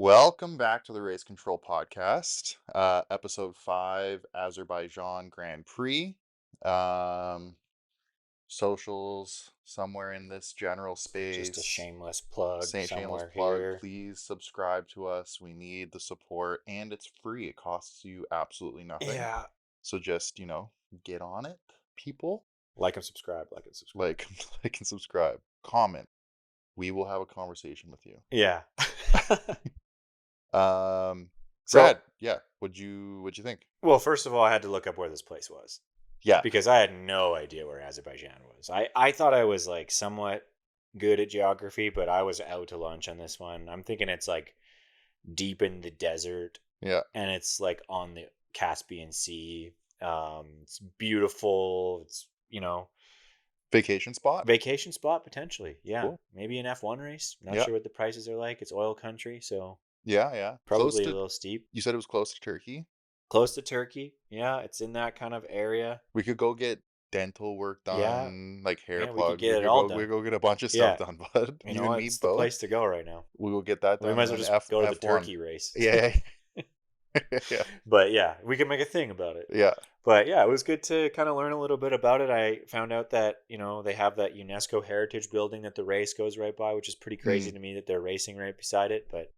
Welcome back to the Race Control Podcast, episode 5, Azerbaijan Grand Prix. Um, Socials somewhere in this general Just a space. shameless plug Shameless somewhere plug. here. Please subscribe to us. We need the support, and it's free. It costs you absolutely nothing. Yeah. So just get on it, people. Like and subscribe. Like and subscribe. Like, like and subscribe. Comment. We will have a conversation with you. Yeah. So, Brad, yeah. What'd you think? well, first of all, I had to look up where this place was Yeah. because I had no idea where Azerbaijan was. I thought I was like somewhat good at geography, but I was out to lunch on this one. I'm thinking it's like deep in the desert Yeah. and it's like on the Caspian Sea. It's beautiful. It's, Vacation spot? vacation spot potentially. Yeah. Cool. Maybe an F1 race. Not Yeah. sure what the prices are like. It's oil country, so Yeah. probably a little steep. You said it was close to Turkey? Close to Turkey. Yeah, it's in that kind of area. We could go get dental work Yeah. done, like hair Yeah, we could plugs. get it all We done. could go get a bunch of Yeah. stuff done, bud. You You know and what? me It's the both. place to go right now. We will get that done. We might as well and just then go to the F1. turkey race. Yeah. Yeah. But yeah, we can make a thing about it. Yeah. But yeah, it was good to kind of learn a little bit about it. I found out that, they have that UNESCO heritage building that the race goes right by, which is pretty crazy to me that they're racing right beside it. But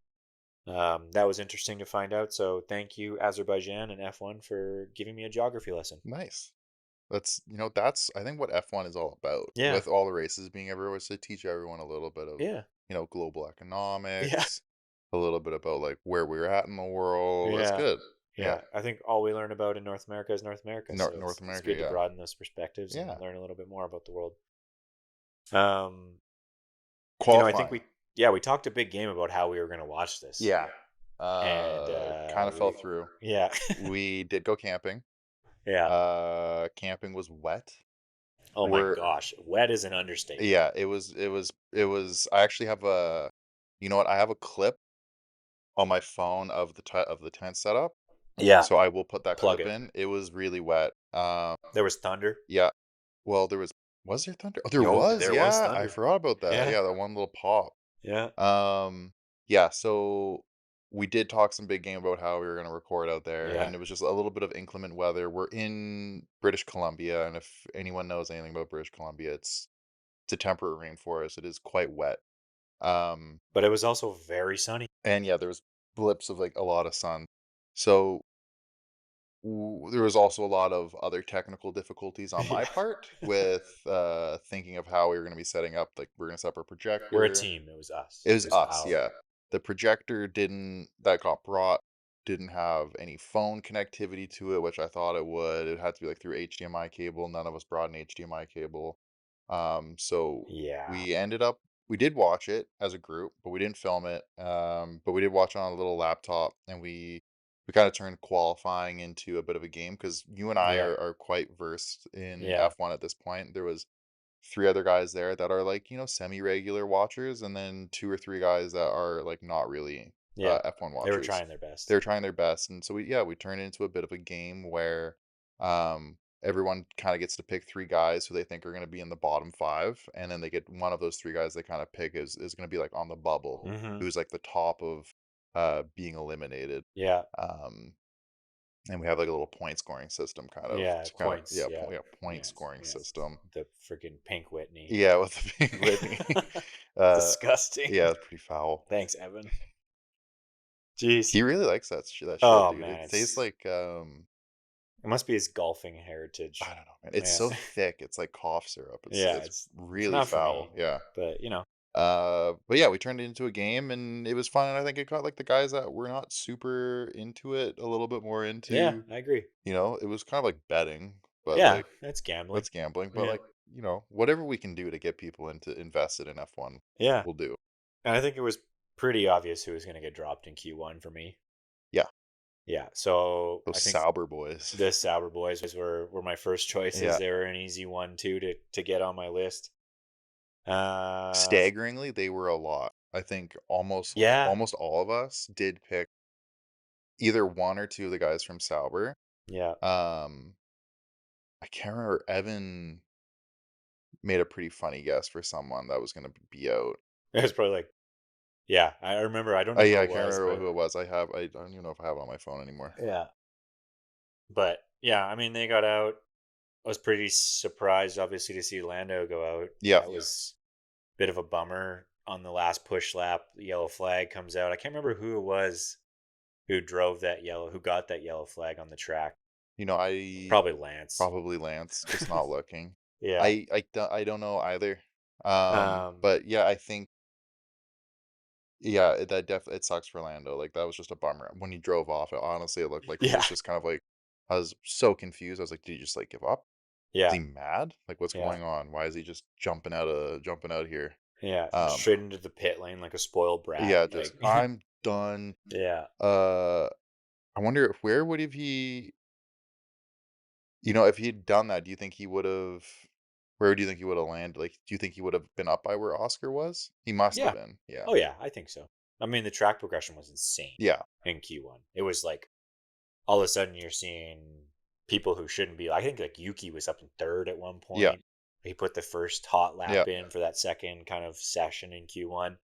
that was interesting to find out. So thank you, Azerbaijan and F1, for giving me a geography lesson. Nice. That's I think what F1 is all about. Yeah. With all the races being everywhere, is to teach everyone a little bit of Yeah. global Yeah. economics, a little bit about like where we're at in the world. It's Yeah. good. Yeah. I think all we learn about in North America is North America. So North it's America, good yeah. to broaden those perspectives Yeah. and learn a little bit more about the world. Qualifying. I think we talked a big game about how we were going to watch this. Yeah. And kind of fell through. Yeah. We did go camping. Yeah. Camping was wet. Oh my gosh, wet is an understatement. Yeah, it was. I actually have a, I have a clip on my phone of the tent setup. Yeah. So I will put that Plug clip it. in. It was really wet. There was thunder. Yeah. Well, was there thunder? Oh, there Yo, was. there was Yeah, I thunder. forgot about that. Yeah. Yeah, that one little pop. Yeah. Yeah, so we did talk some big game about how we were going to record out there, Yeah. and it was just a little bit of inclement weather. We're in British Columbia, and if anyone knows anything about British Columbia, it's a temperate rainforest. It is quite wet. But it was also very sunny. And yeah, there was blips of like a lot of sun. So there was also a lot of other technical difficulties on my Yeah. part with thinking of how we were going to be setting up. Like we're going to set up our projector. We're a team. It was us. It was us, our- yeah. The projector that got brought didn't have any phone connectivity to it, which I thought it would. It had to be like through HDMI cable. None of us brought an HDMI cable. So Yeah. we did watch it as a group, but we didn't film it. But we did watch it on a little laptop, and we kind of turned qualifying into a bit of a game because you and I Yeah. are quite versed in Yeah. F1 at this point. There was 3 other guys there that are like, semi-regular watchers, and then 2 or 3 guys that are like not really Yeah. F1 watchers. They were trying their best. They were trying their best, and so we turned it into a bit of a game where everyone kind of gets to pick 3 guys who they think are going to be in the bottom 5, and then they get one of those 3 guys they kind of pick is going to be like on the bubble, Mhm. who's like the top of being eliminated. Yeah. And we have like a little point scoring system kind of. Yeah, to kind of- points, yeah, yeah. point Yes, scoring yes. system. The freaking Pink Whitney. Yeah, with the Pink Whitney. Disgusting. Yeah, it's pretty foul. Thanks, Evan. Jeez. He really likes that shit, Oh, dude. man, It tastes like It must be his golfing heritage. I don't know, man. It's Yeah. so thick. It's like cough syrup. It's really not for foul. me. Yeah. But But yeah, we turned it into a game, and it was fun. And I think it got like the guys that were not super into it a little bit more into. yeah, I agree. It was kind of like betting, but Yeah, like that's gambling. that's gambling. But Yeah. like whatever we can do to get people invested in F1, Yeah, we'll do. and I think it was pretty obvious who was going to get dropped in Q1 for me. Yeah. Yeah, so Those I think Sauber boys. the Sauber boys were my first choices. Yeah. They were an easy one too to get on my list. Staggeringly, they were a lot. I think almost all of us did pick either 1 or 2 of the guys from Sauber. Yeah. I can't remember. Evan made a pretty funny guess for someone that was going to be out. It was probably like Yeah, I remember. I don't know who Yeah, it I can't was, remember but who it was. I don't even know if I have it on my phone anymore. yeah. But yeah, I mean, they got out. I was pretty surprised, obviously, to see Lando go out. Yeah. That was a bit of a bummer on the last push lap. The yellow flag comes out. I can't remember who it was who got that yellow flag on the track. You know, I Probably Lance. probably Lance, just not looking. Yeah. I don't know either. Um, But yeah, I think yeah, that definitely it sucks for Lando. Like that was just a bummer. When he drove off, it honestly it looked like he yeah. was just kind of like I was so confused. I was like, did he just like give up? Is Yeah. he mad? Like what's Yeah. going on? Why is he just jumping out here? Yeah. Um Straight into the pit lane like a spoiled brat. yeah, just Like, I'm done. yeah. Uh I wonder if where would have he you know, if he'd done that, do you think he would have where do you think he would have landed? Like, do you think he would have been up by where Oscar was? He must have Yeah. been. Yeah. Oh, yeah. I think so. I mean, the track progression was insane Yeah. in Q1. It was like all of a sudden you're seeing people who shouldn't be. I think like Yuki was up in third at one Yeah. point. He put the first hot Yeah. lap in for that second kind of session in Q1.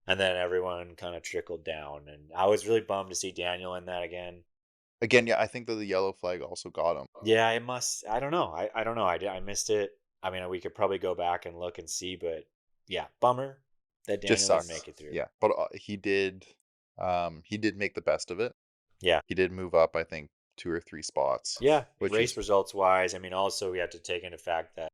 And then everyone kind of trickled down. And I was really bummed to see Daniel in that again. Again, yeah, I think that the yellow flag also got him. Yeah, it must. I don't know. I don't know. I missed it. I mean, we could probably go back and look and see, but yeah, bummer that Just Daniel didn't sucks. make it through. Yeah. But he did make the best of it. Yeah. He did move up, I think, 2 or 3 spots, Yeah. which Race is results wise, I mean, also we have to take into fact that,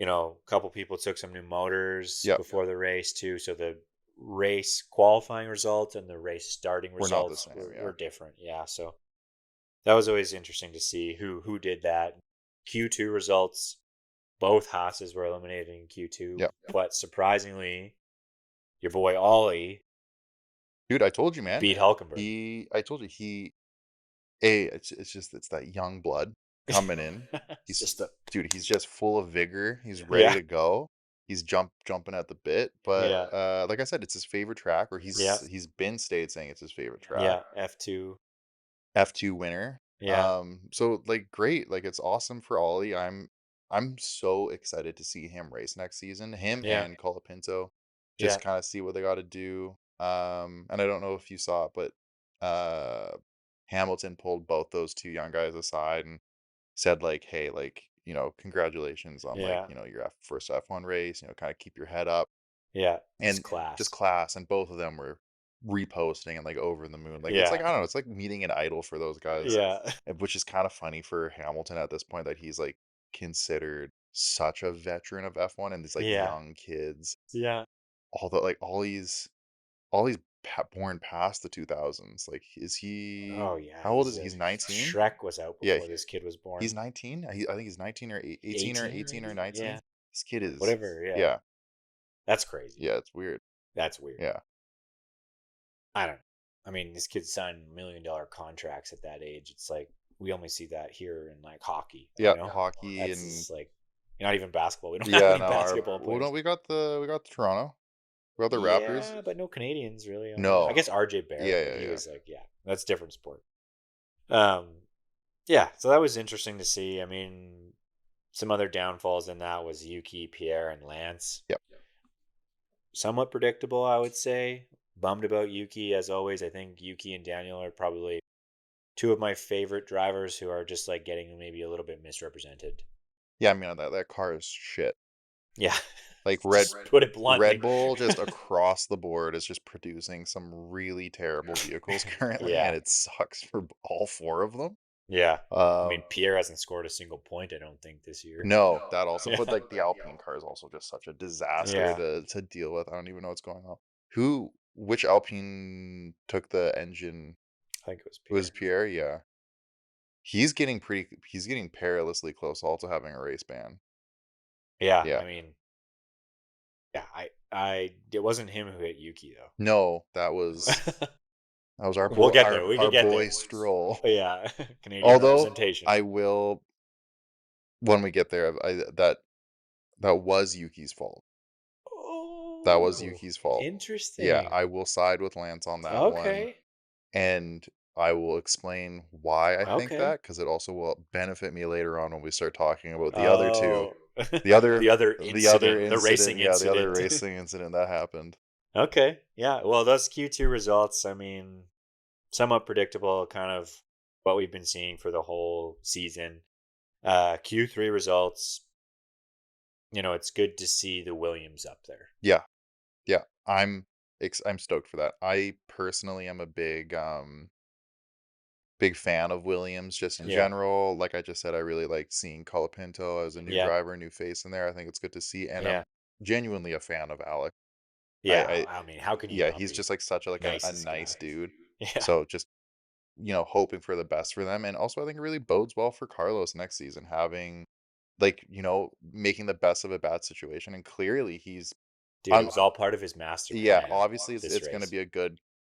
a couple people took some new motors yeah, before the race too. So the race qualifying results and the race starting we're not the results same, were yeah. different. Yeah. So that was always interesting to see who did that. Q2 results, both Haas's were eliminated in Q2, Yeah. but surprisingly, your boy Ollie Dude, I told you, man. beat Hulkenberg. I told you it's just it's that young blood coming in. It's He's just a he's just full of vigor. He's ready yeah, to go. He's jumping at the bit. But yeah, like I said, it's his favorite track, or yeah, he's been stayed saying it's his favorite track. yeah. F2, F2 winner. yeah, So like great, like it's awesome for Ollie. I'm so excited to see him race next season. Him yeah, and Colapinto, yeah, just kind of see what they got to do. And I don't know if you saw it, but Hamilton pulled both those two young guys aside and said like, hey, like, congratulations on like, yeah, your first F1 race, kind of keep your head up yeah. Just and just class. class. And both of them were reposting and like over the moon. Like it's like Yeah, I don't know, it's like meeting an idol for those guys, yeah, which is kind of funny for Hamilton at this point that he's like considered such a veteran of F1 and these like yeah, young kids. yeah. Although like all these born past the 2000s. Like is Oh he yeah, how old is he? He's 19? Shrek was out Yeah, before this kid was born. he's 19. I think he's 19 or 18 or 18 18 or maybe. Yeah, 19. This kid is whatever. Yeah, yeah, that's crazy. yeah, it's weird. That's weird. Yeah. I don't know. I mean, this kid signed $1 million contracts at that age. It's like we only see that here in like hockey. Yeah, hockey That's and just like not even basketball. We don't have yeah, any no, our basketball well, no, players. we got the Toronto. We got the Raptors. Yeah, but no Canadians really on there. I No. guess RJ Yeah, Barrett, but yeah, he yeah. was like, yeah, that's a different sport. Um, yeah, so that was interesting to see. I mean, some other downfalls in that was Yuki, Pierre, and Lance. Yep. Somewhat predictable, I would say. Bummed about Yuki as always. I think Yuki and Daniel are probably two of my favorite drivers who are just like getting maybe a little bit misrepresented. Yeah, I mean that car is shit. Yeah. Like Just put it bluntly. Red Bull just across the board is just producing some really terrible vehicles currently, Yeah. and it sucks for all four of them. Yeah. I Um, mean, Pierre hasn't scored a single point, I don't think, this year. no, that also, Yeah. but like the Alpine car is also just such a disaster Yeah. to deal with. I don't even know what's going on. Which Alpine took the engine? I think it was It was Pierre. Pierre, yeah. He's getting perilously close also having a race ban. Yeah. Yeah. I mean, yeah, it wasn't him who hit Yuki though. No, that was our We'll boy get there. We can our get boy there. Stroll. Yeah. Canadian Although representation. I will when we get there, that was Yuki's fault. That was Oh, Yuki's fault. Yeah, interesting. I will side with Lance on that one, Okay. and I will explain why I think Okay. that because it also will benefit me later on when we start talking about the other two. Oh, The other the other the other incident, the incident, racing yeah, the other incident. racing incident that happened. Okay. Yeah. Well, those Q2 results, I mean, somewhat predictable, kind of what we've been seeing for the whole season. Q3 results, it's good to see the Williams up there. Yeah, yeah. I'm stoked for that. I personally am a big fan of Williams just in Yeah. general. Like I just said, I really like seeing Colapinto as a new Yeah. driver, new face in there. I think it's good to see, and I'm Yeah. genuinely a fan of Alec. I Yeah. I mean, how could you yeah, not he's be? just like such a a Nicest nice guy. dude. Yeah. So just hoping for the best for them, and also I think it really bodes well for Carlos next season, having making the best of a bad situation, and clearly he's Dude, it un- was all part of his master yeah, plan, obviously this it's going to race. be a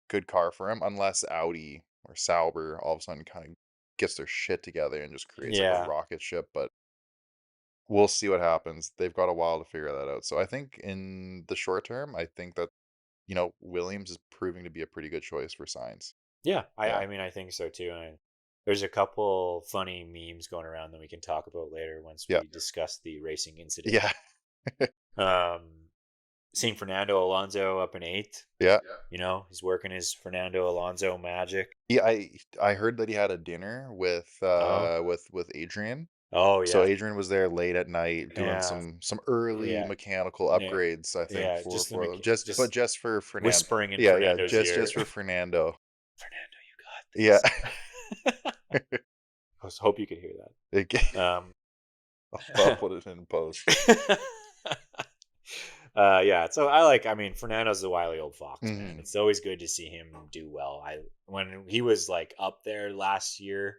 good car for him, unless Audi or Sauber all of a sudden kind of gets their shit together and just creates like a Yeah. rocket ship. But we'll see what happens. They've got a while to figure that out. So I think in the short term, I think that Williams is proving to be a pretty good choice for Sainz. Yeah. Yeah, I mean, I think so too. And there's a couple funny memes going around that we can talk about later once yeah, we discuss the racing incident. yeah, Um, Seeing Fernando Alonso up in eighth. yeah. He's working his Fernando Alonso magic. Yeah, I heard that he had a dinner Oh, with Adrian. oh So yeah, Adrian was there late at night doing yeah, some early yeah, mechanical yeah, upgrades, I think, yeah. for them. Just for Fernando. Whispering in Yeah, Fernando's just ear. for Fernando. Fernando, you Yeah. got this. I hope you could hear Okay. that. I'll put it in post. Yeah. So I mean, Fernando's the wily old fox, man. Mhm. It's always good to see him do well. When he was like up there last year,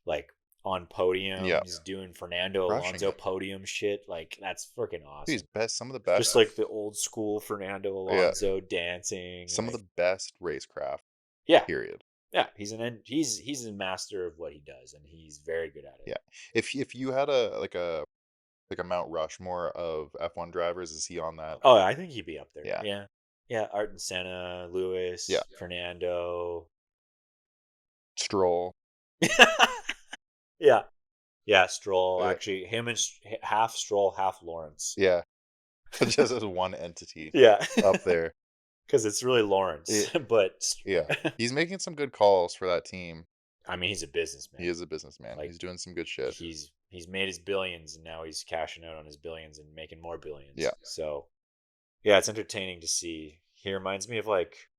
like on Yeah. podiums, doing Fernando Crushing Alonso it. podium shit, like that's freaking He's awesome. some of the Just best. like the old school Fernando Yeah. Alonso dancing, Some of like the best racecraft, yeah, period. yeah. He's a master of what he does, and he's very good at it. Yeah. If you had a Mount Rushmore of F1 drivers, is he on that? Oh, I think he'd be up there. Yeah. Yeah, yeah. Ayrton Senna, Yeah. Lewis, Fernando. Stroll. Yeah, yeah. Stroll, Yeah. actually, him and half Stroll, half Lawrence. Yeah. Just as one entity Yeah, up there. because it's really Lawrence, It, but yeah. He's making some good calls for that team. I mean, he's a businessman. He is a businessman. Like He's doing some good shit. he's made his billions, and now he's cashing out on his billions and making more billions. Yeah. So yeah, it's entertaining to see. He reminds me of like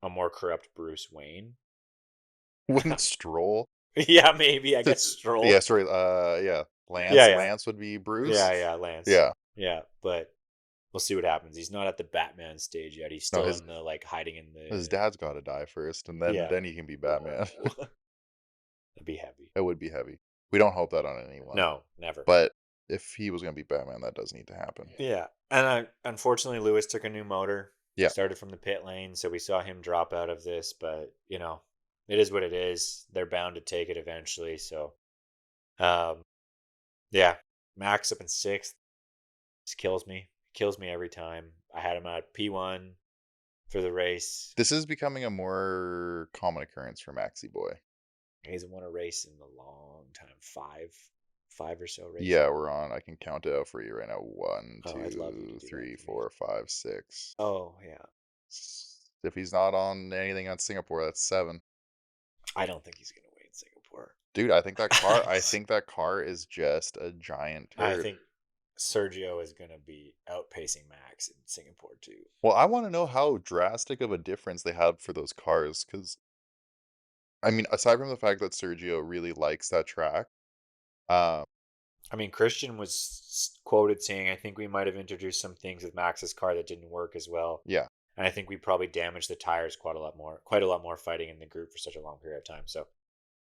a more corrupt Bruce Wayne. Wouldn't Stroll? Yeah, maybe I guess Yeah, Stroll. sorry. Yeah. Yeah, yeah, Lance would be Bruce. yeah, yeah. Lance. Yeah. Yeah, but we'll see what happens. He's not at the Batman stage yet. He's No, still in the like hiding in his the. dad's got to die first, and Yeah. then he can be Batman. Oh, that'd be heavy. It would be heavy. We don't hope that on anyone, No, never. but if he was gonna be Batman, that does need to happen. Yeah, and unfortunately, Lewis took a new motor. Yeah. Started from the pit lane, so we saw him drop out of this. But it is what it is. They're bound to take it eventually. So, um, yeah, Max up in sixth. Just kills me. Kills me every time. I had him at P1 for the race. This is becoming a more common occurrence for Maxi Boy. He hasn't won a race in a long time. Five or so races. Yeah, we're on. I can count it out for you right now. One, Oh, I'd love you to two, do that three, for me. 4, 5, 6. Oh yeah. If he's not on anything on Singapore, that's 7. I don't think he's gonna win in Singapore. Dude, I think that car is just a giant I turd. think Sergio is gonna be outpacing Max in Singapore too. Well, I want to know how drastic of a difference they had for those cars, because I mean, aside from the fact that Sergio really likes that track, um, I mean, Christian was quoted saying, "I think we might have introduced some things with Max's car that didn't work as well, yeah, and I think we probably damaged the tires quite a lot more fighting in the group for such a long period of time." So,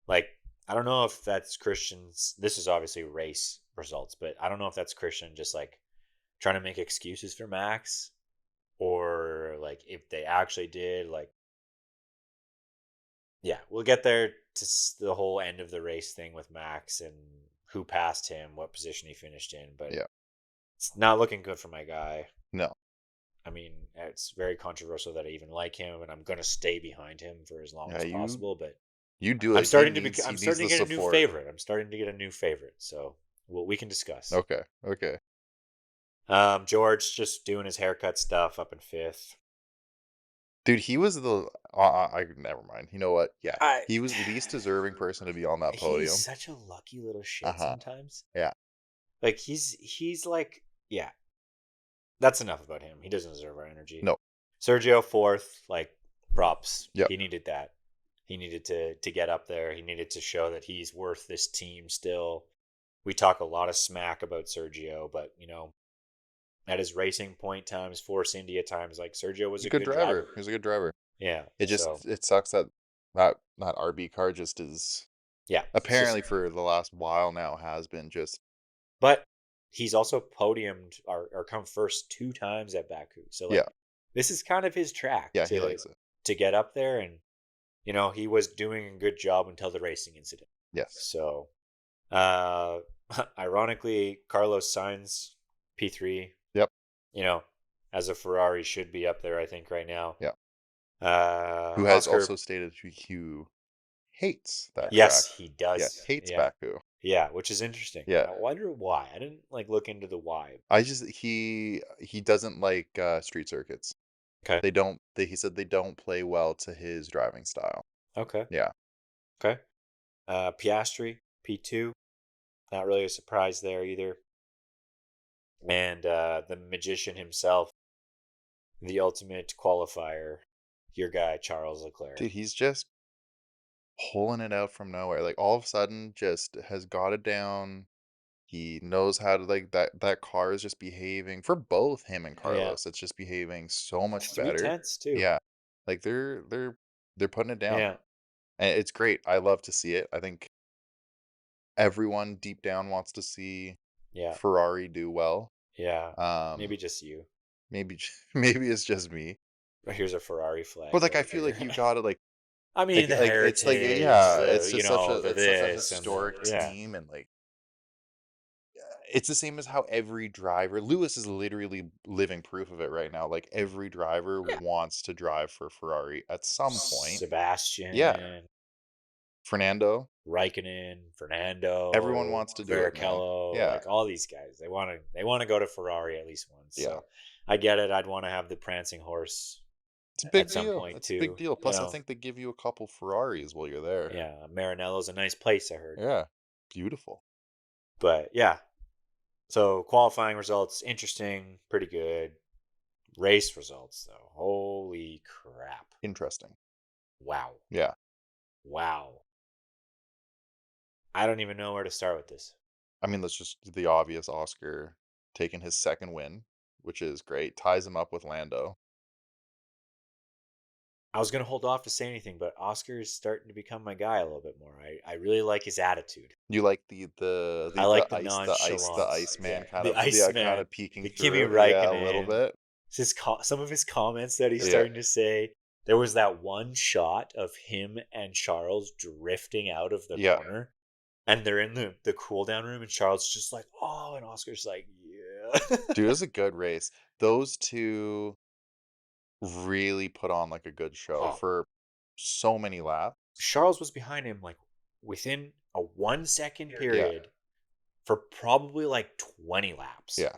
like, I don't know if that's Christian's. This is obviously race results, but I don't know if that's Christian just like trying to make excuses for Max, or like if they actually did. Like, yeah, we'll get there to the whole end of the race thing with Max and who passed him, what position he finished in, but yeah, it's not looking good for my guy. no, I mean, it's very controversial that I even like him, and I'm gonna stay behind him for as long yeah, as possible. But you do it. He I'm needs starting the to get a new support. favorite. I'm starting to get a new favorite. So we can discuss. Okay, okay. George just doing his haircut stuff up in fifth. Dude, he was the I never mind. You know what? Yeah. I He was least deserving person to be on that he's podium. such a lucky little shit Uh-huh. sometimes. Yeah. Like he's like, yeah, that's enough about him. He doesn't deserve our energy. No. Sergio fourth, like props. Yep. He needed that. He needed to get up there. He needed to show that he's worth this team still. We talk a lot of smack about Sergio, but at his racing point times, Force India times, like Sergio was He's a a good good driver. driver. He's a good driver. Yeah. It So just it sucks that that RB car just is yeah, it's just apparently for the last while now has been just but he's also podiumed or come first two times at Baku. So yeah. like this is kind of his track Yeah, he to likes it. get up there, and he was doing a good job until the racing incident. Yes. So uh ironically, Carlos Sainz P3, Yep. you know, as a Ferrari should be up there I think right now. Yeah. Who has Oscar, also stated he hates that track. yes, he Yeah, does. hates Yeah. Baku. Yeah, which is interesting. Yeah. I wonder why. I didn't like look into the why. I just he doesn't like street circuits. Okay. He said they don't play well to his driving style. Okay. Yeah. Okay. Piastri, P2. Not really a surprise there either. And the magician himself, the ultimate qualifier, your guy, Charles Leclerc. Dude, he's just pulling it out from nowhere. Like all of a sudden just has got it down. He knows how to like that car is just behaving for both him and Yeah. Carlos. It's just behaving so much Three better. tenths, too. Yeah. Like they're putting it down. Yeah. And it's great. I love to see it. I think everyone deep down wants to see Yeah. Ferrari do well. Yeah. Um Maybe just you. maybe maybe it's just me. Here's a Ferrari flag But like I over feel like here. you got to like I mean, the it's like heritage, yeah, the, the it's such a this and the, historic yeah. team and like it's the same as how every driver Lewis is literally living proof of it right now. Like every driver Yeah. wants to drive for Ferrari at some point. Yeah. Sebastian, Fernando, Raikkonen, everyone Fernando, wants to do it, man. Barrichello, Yeah. like all these guys, they want to go to Ferrari at least once. Yeah. So I get it. I'd want to have the prancing horse It's a at big some deal. point It's a big too. deal. Plus I think they give you a couple Ferraris while you're there. Yeah, Maranello's a nice place, I heard. Yeah. Beautiful. But yeah, so qualifying results interesting, pretty good. Race results though, holy crap! Interesting. Wow, Yeah. wow. I don't even know where to start with this. I mean, that's just the obvious Oscar taking his second win, which is great. Ties him up with Lando. I was gonna hold off to say anything, but Oscar is starting to become my guy a little bit more. I really like his attitude. You like I like the the nonchalance. Iceman kind The of yeah, kind Iceman, of peeking the Kimi through. Yeah, a little Raikkonen. bit. Some of his comments that he's Yeah. starting to say. There was that one shot of him and Charles drifting out of the Yeah. corner, and they're in the cool down room, and Charles is just like, "Oh," and Oscar's like, "Yeah." Dude, it was a good race. Those two really put on like a good show Oh, for so many laps. Charles was behind him like within a 1 second Yeah. period for probably like 20 laps. Yeah.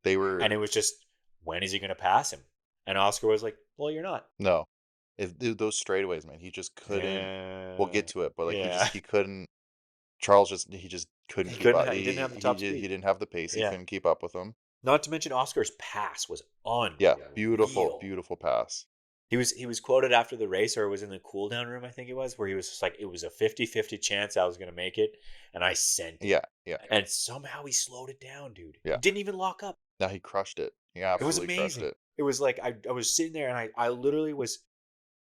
They were And it was just, when is he going to pass him? And Oscar was like, well, you're not. no. If dude, those straightaways, man, he just couldn't. We'll Yeah. get to it, but like Yeah. he couldn't. Charles he just couldn't keep up. He didn't have the top He speed. didn't have the pace. He Yeah. couldn't keep up with him. Not to mention Oscar's pass was Yeah, unreal. beautiful pass. He was quoted after the race, or it was in the cool down room, I think it was, where he was just like, it was a 50-50 chance I was going to make it, and I sent it. Yeah, yeah, And somehow he slowed it down, dude. yeah. He didn't even lock up. Now he crushed it. He It was absolutely crushed amazing. it. It was like I was sitting there, and I literally was,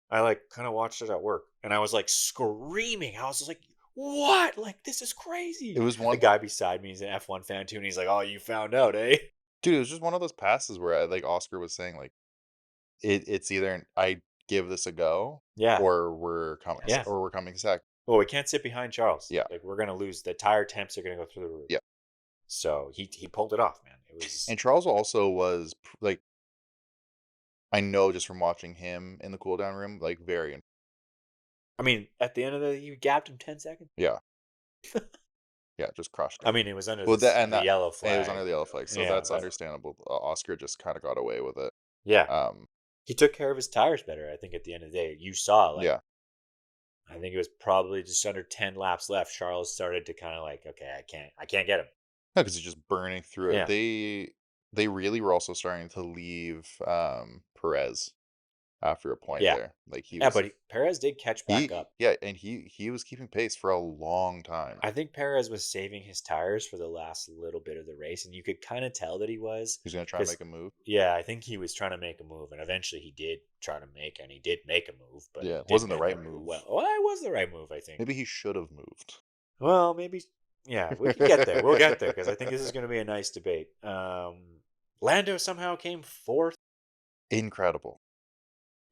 I like kind of watched it at work, and I was like screaming. I was just like, what? Like, this is crazy. It was The one, guy beside me is an F1 fan too, and he's like, oh, you found out, eh? dude. It was just one of those passes where like Oscar was saying like it's either I give this a go Yeah. or we're coming Yeah. or we're coming second. Well, we can't sit behind Charles. Yeah. Like, we're going to lose. The tire temps are going to go through the roof. Yeah. So he pulled it off, man. It was. And Charles also was like I know just from watching him in the cool down room like very I mean, at the end of you gapped him 10 seconds. yeah. Yeah, just crushed I him. mean, it was under Well, the yellow and flag. it was under the yellow flag, so Yeah, that's but- understandable. Oscar just kind of got away with it. Yeah. Um, He took care of his tires better, I think, at the end of the day. You saw, like, Yeah. I think it was probably just under 10 laps left. Charles started to kind of like, okay, I can't get him. No, because he's just burning through it. Yeah. They really were also starting to leave, Perez after a point Yeah. there. Like, Yeah, but Perez did catch back he up. yeah, and he was keeping pace for a long time. I think Perez was saving his tires for the last little bit of the race, and you could kind of tell that he was. He's gonna try and Because, make a move. yeah, I think he was trying to make a move, and eventually he did try to make, and he did make a move, but Yeah, it it didn't wasn't the end right out move. well. Well, it was the right move, I think. Maybe he should have moved. Well, maybe, yeah, we can get there. We'll get there, because I think this is going to be a nice debate. Lando somehow came fourth. Incredible.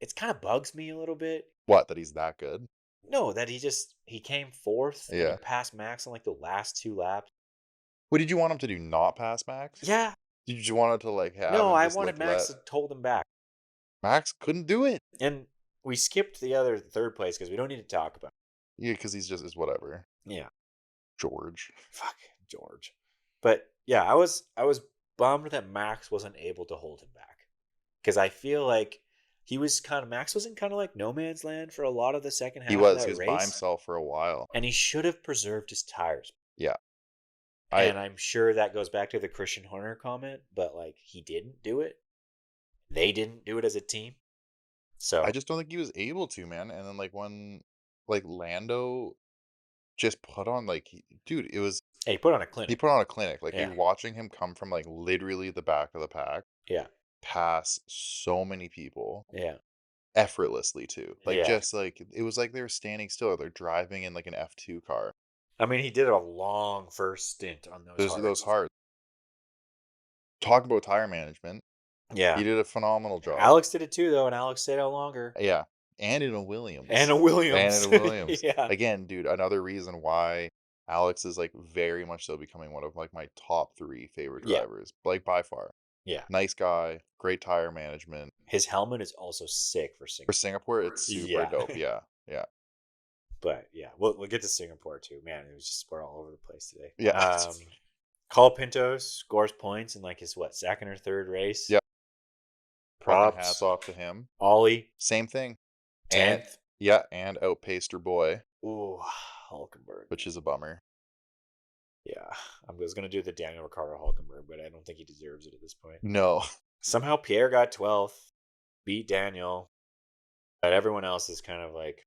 It kind of bugs me a little bit. What, that he's that good? No, that he came fourth and he Yeah. passed Max on like the last 2 laps. What did you want him to do? Not pass Max? Yeah. Did you just want to like have No, him I just wanted like Max let to hold him back. Max couldn't do it? And we skipped the other third place because we don't need to talk about Yeah, because he's just is whatever. it. Yeah. George. Fuck George. But yeah, I was bummed that Max wasn't able to hold him back. Because I feel like Max was in kind of like no man's land for a lot of the second half He of was. that He was race. by himself for a while. And he should have preserved his tires. Yeah. And I'm sure that goes back to the Christian Horner comment, but like he didn't do it. They didn't do it as a team. So I just don't think he was able to, man. And then like when like Lando just put on like dude, it was hey, he put on a he clinic. put on a clinic. Like Yeah. you're watching him come from like literally the back of the pack, Yeah. pass so many people Yeah. effortlessly too. Like Yeah. just like it was like they were standing still. Or they're driving in like an F2 car. I mean, he did a long first stint on Those hard. Talk about tire management. Yeah. He did a phenomenal job. Alex did it too, though, and Alex stayed out longer. Yeah. And in a Williams. And a Williams. Yeah. Again, dude, another reason why Alex is like very much so becoming one of like my top 3 favorite Yeah. drivers. Like by far. Yeah. Nice guy, great tire management. His helmet is also sick for Singapore. For Singapore, it's super dope. Yeah. Yeah. But yeah, we'll get to Singapore too. Man, it was just we're all over the place today. Yeah. Cole Pintos scores points in like his second or third race. Yeah. Props. Hats off to him. Ollie. Same thing. 10th. And outpaced her boy. Ooh, Hulkenberg. Which is a bummer. Yeah. I was going to do the Daniel Ricciardo Hulkenberg, but I don't think he deserves it at this point. No. Somehow Pierre got 12th, beat Daniel, but everyone else is kind of like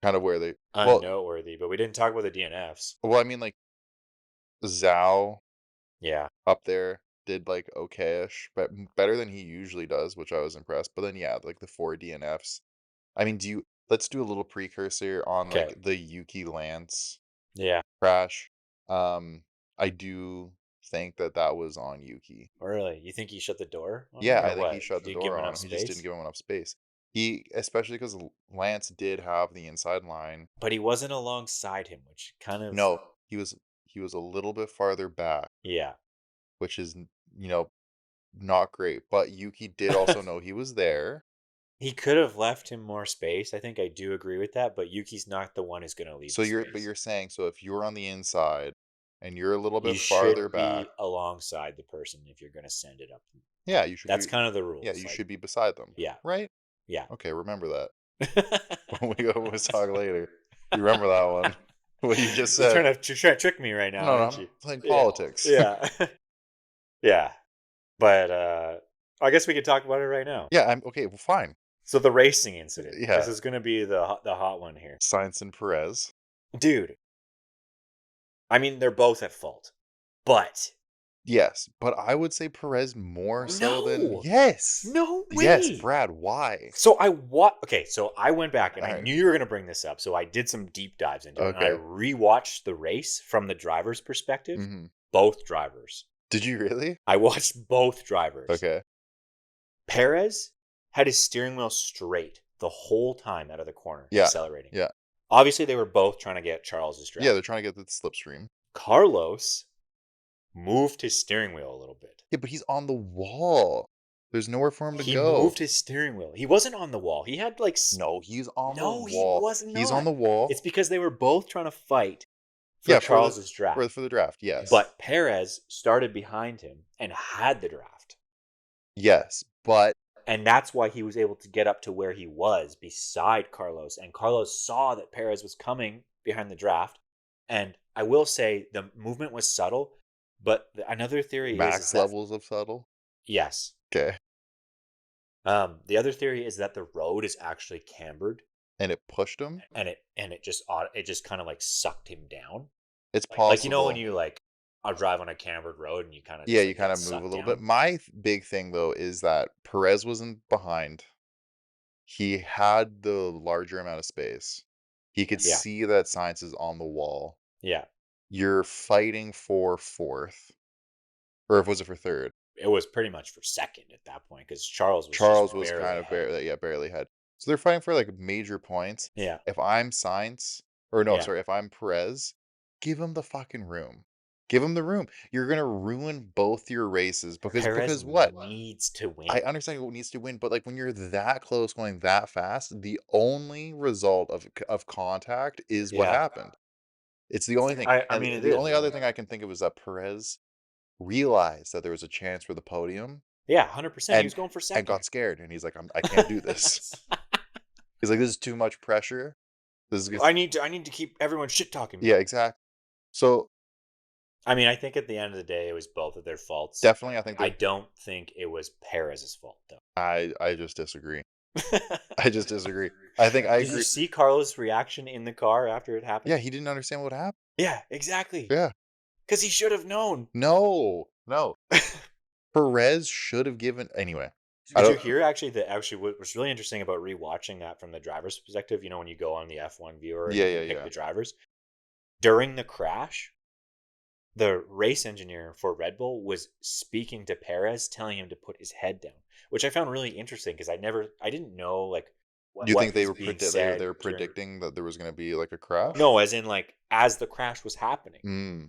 where they unnoteworthy, but we didn't talk about the DNFs. Well, I mean like Zhao up there did like okay-ish, but better than he usually does, which I was impressed. But then like the 4 DNFs. I mean, let's do a little precursor on like the Yuki Lance crash. I do think that was on Yuki. Really? You think he shut the door on Yeah, him, I think he shut the door on him. He just didn't space? give him enough space. Especially because Lance did have the inside line. But he wasn't alongside him, which kind of... No, he was a little bit farther back. Yeah. Which is, not great. But Yuki did also know he was there. He could have left him more space. I think I do agree with that, but Yuki's not the one who's going to leave. So you're saying, so if you're on the inside and you're a little bit farther back, be alongside the person if you're going to send it up. Yeah, you should. That's kind of the rules. Yeah, you should be beside them. Yeah. Right? Yeah. Okay, remember that. When we talk later. You remember that one. What you just said. You're trying to trick me right now. No, I'm playing politics. Yeah. Yeah. But I guess we could talk about it right now. Yeah, okay, well fine. So the racing incident. Yeah. This is going to be the hot one here. Sainz and Perez. Dude. I mean, they're both at fault. But. Yes, but I would say Perez more so than... Yes. No way. Yes, Brad, why? So I went back and I knew you were going to bring this up. So I did some deep dives into it. And I rewatched the race from the driver's perspective. Mm-hmm. Both drivers. Did you really? I watched both drivers. Okay. Perez had his steering wheel straight the whole time out of the corner, accelerating. Yeah. Obviously, they were both trying to get Charles's drive. Yeah, they're trying to get the slipstream. Carlos moved his steering wheel a little bit. Yeah, but he's on the wall. There's nowhere for him to go. He moved his steering wheel. He wasn't on the wall. He had like... No, he's on the wall. No, he wasn't. He's on the wall. It's because they were both trying to fight for Charles's draft. For the draft, yes. But Perez started behind him and had the draft. Yes, but... And that's why he was able to get up to where he was beside Carlos. And Carlos saw that Perez was coming behind the draft. And I will say the movement was subtle, but another theory is Max that levels of subtle. yes. Okay. The other theory is that the road is actually cambered, And it pushed him. and it just kind of like sucked him down. It's Like when possible. you like drive on a cambered road and you kind of Yeah, just you like kind get of move a sucked little bit. down. My big thing though is that Perez wasn't behind. He had the larger amount of space. He could Yeah. see that Sainz is on the wall. Yeah. You're fighting for fourth, or if was it for third? It was pretty much for second at that point because Charles was just Charles was barely kind of ahead. barely, yeah, barely ahead. So they're fighting for like major points. Yeah. If I'm Sainz, or no, Yeah. sorry, if I'm Perez, give him the fucking room. Give him the room. You're gonna ruin both your races Perez because what? needs to I win. understand who needs to win, but like when you're that close, going that fast, the only result of contact is what Yeah. happened. It's the only thing, I and mean, it the is only other really. thing I can think of is that Perez realized that there was a chance for the podium, Yeah, 100%. He and was going for and second. got scared, and he's like, I can't do this. He's like, this is too much pressure. This is I need to keep everyone shit talking me. yeah, exactly. So I mean, I think at the end of the day, it was both of their faults. definitely, I think I they're. don't think it was Perez's fault though. I just disagree. I just disagree. I think I Did you agree. see Carlos' reaction in the car after it happened? Yeah, he didn't understand what happened. Yeah, exactly. Yeah, Because he should have known. no. Perez should have given anyway. I Did you don't. hear actually that actually what was really interesting about rewatching that from the driver's perspective? You know, when you go on the F1 viewer and Yeah, you yeah, can pick yeah. the drivers during the crash, the race engineer for Red Bull was speaking to Perez, telling him to put his head down, which I found really interesting because I didn't know like Do you what think they was were being they said were during. predicting that there was going to be like a crash? No, as in like as the crash was happening, Mm,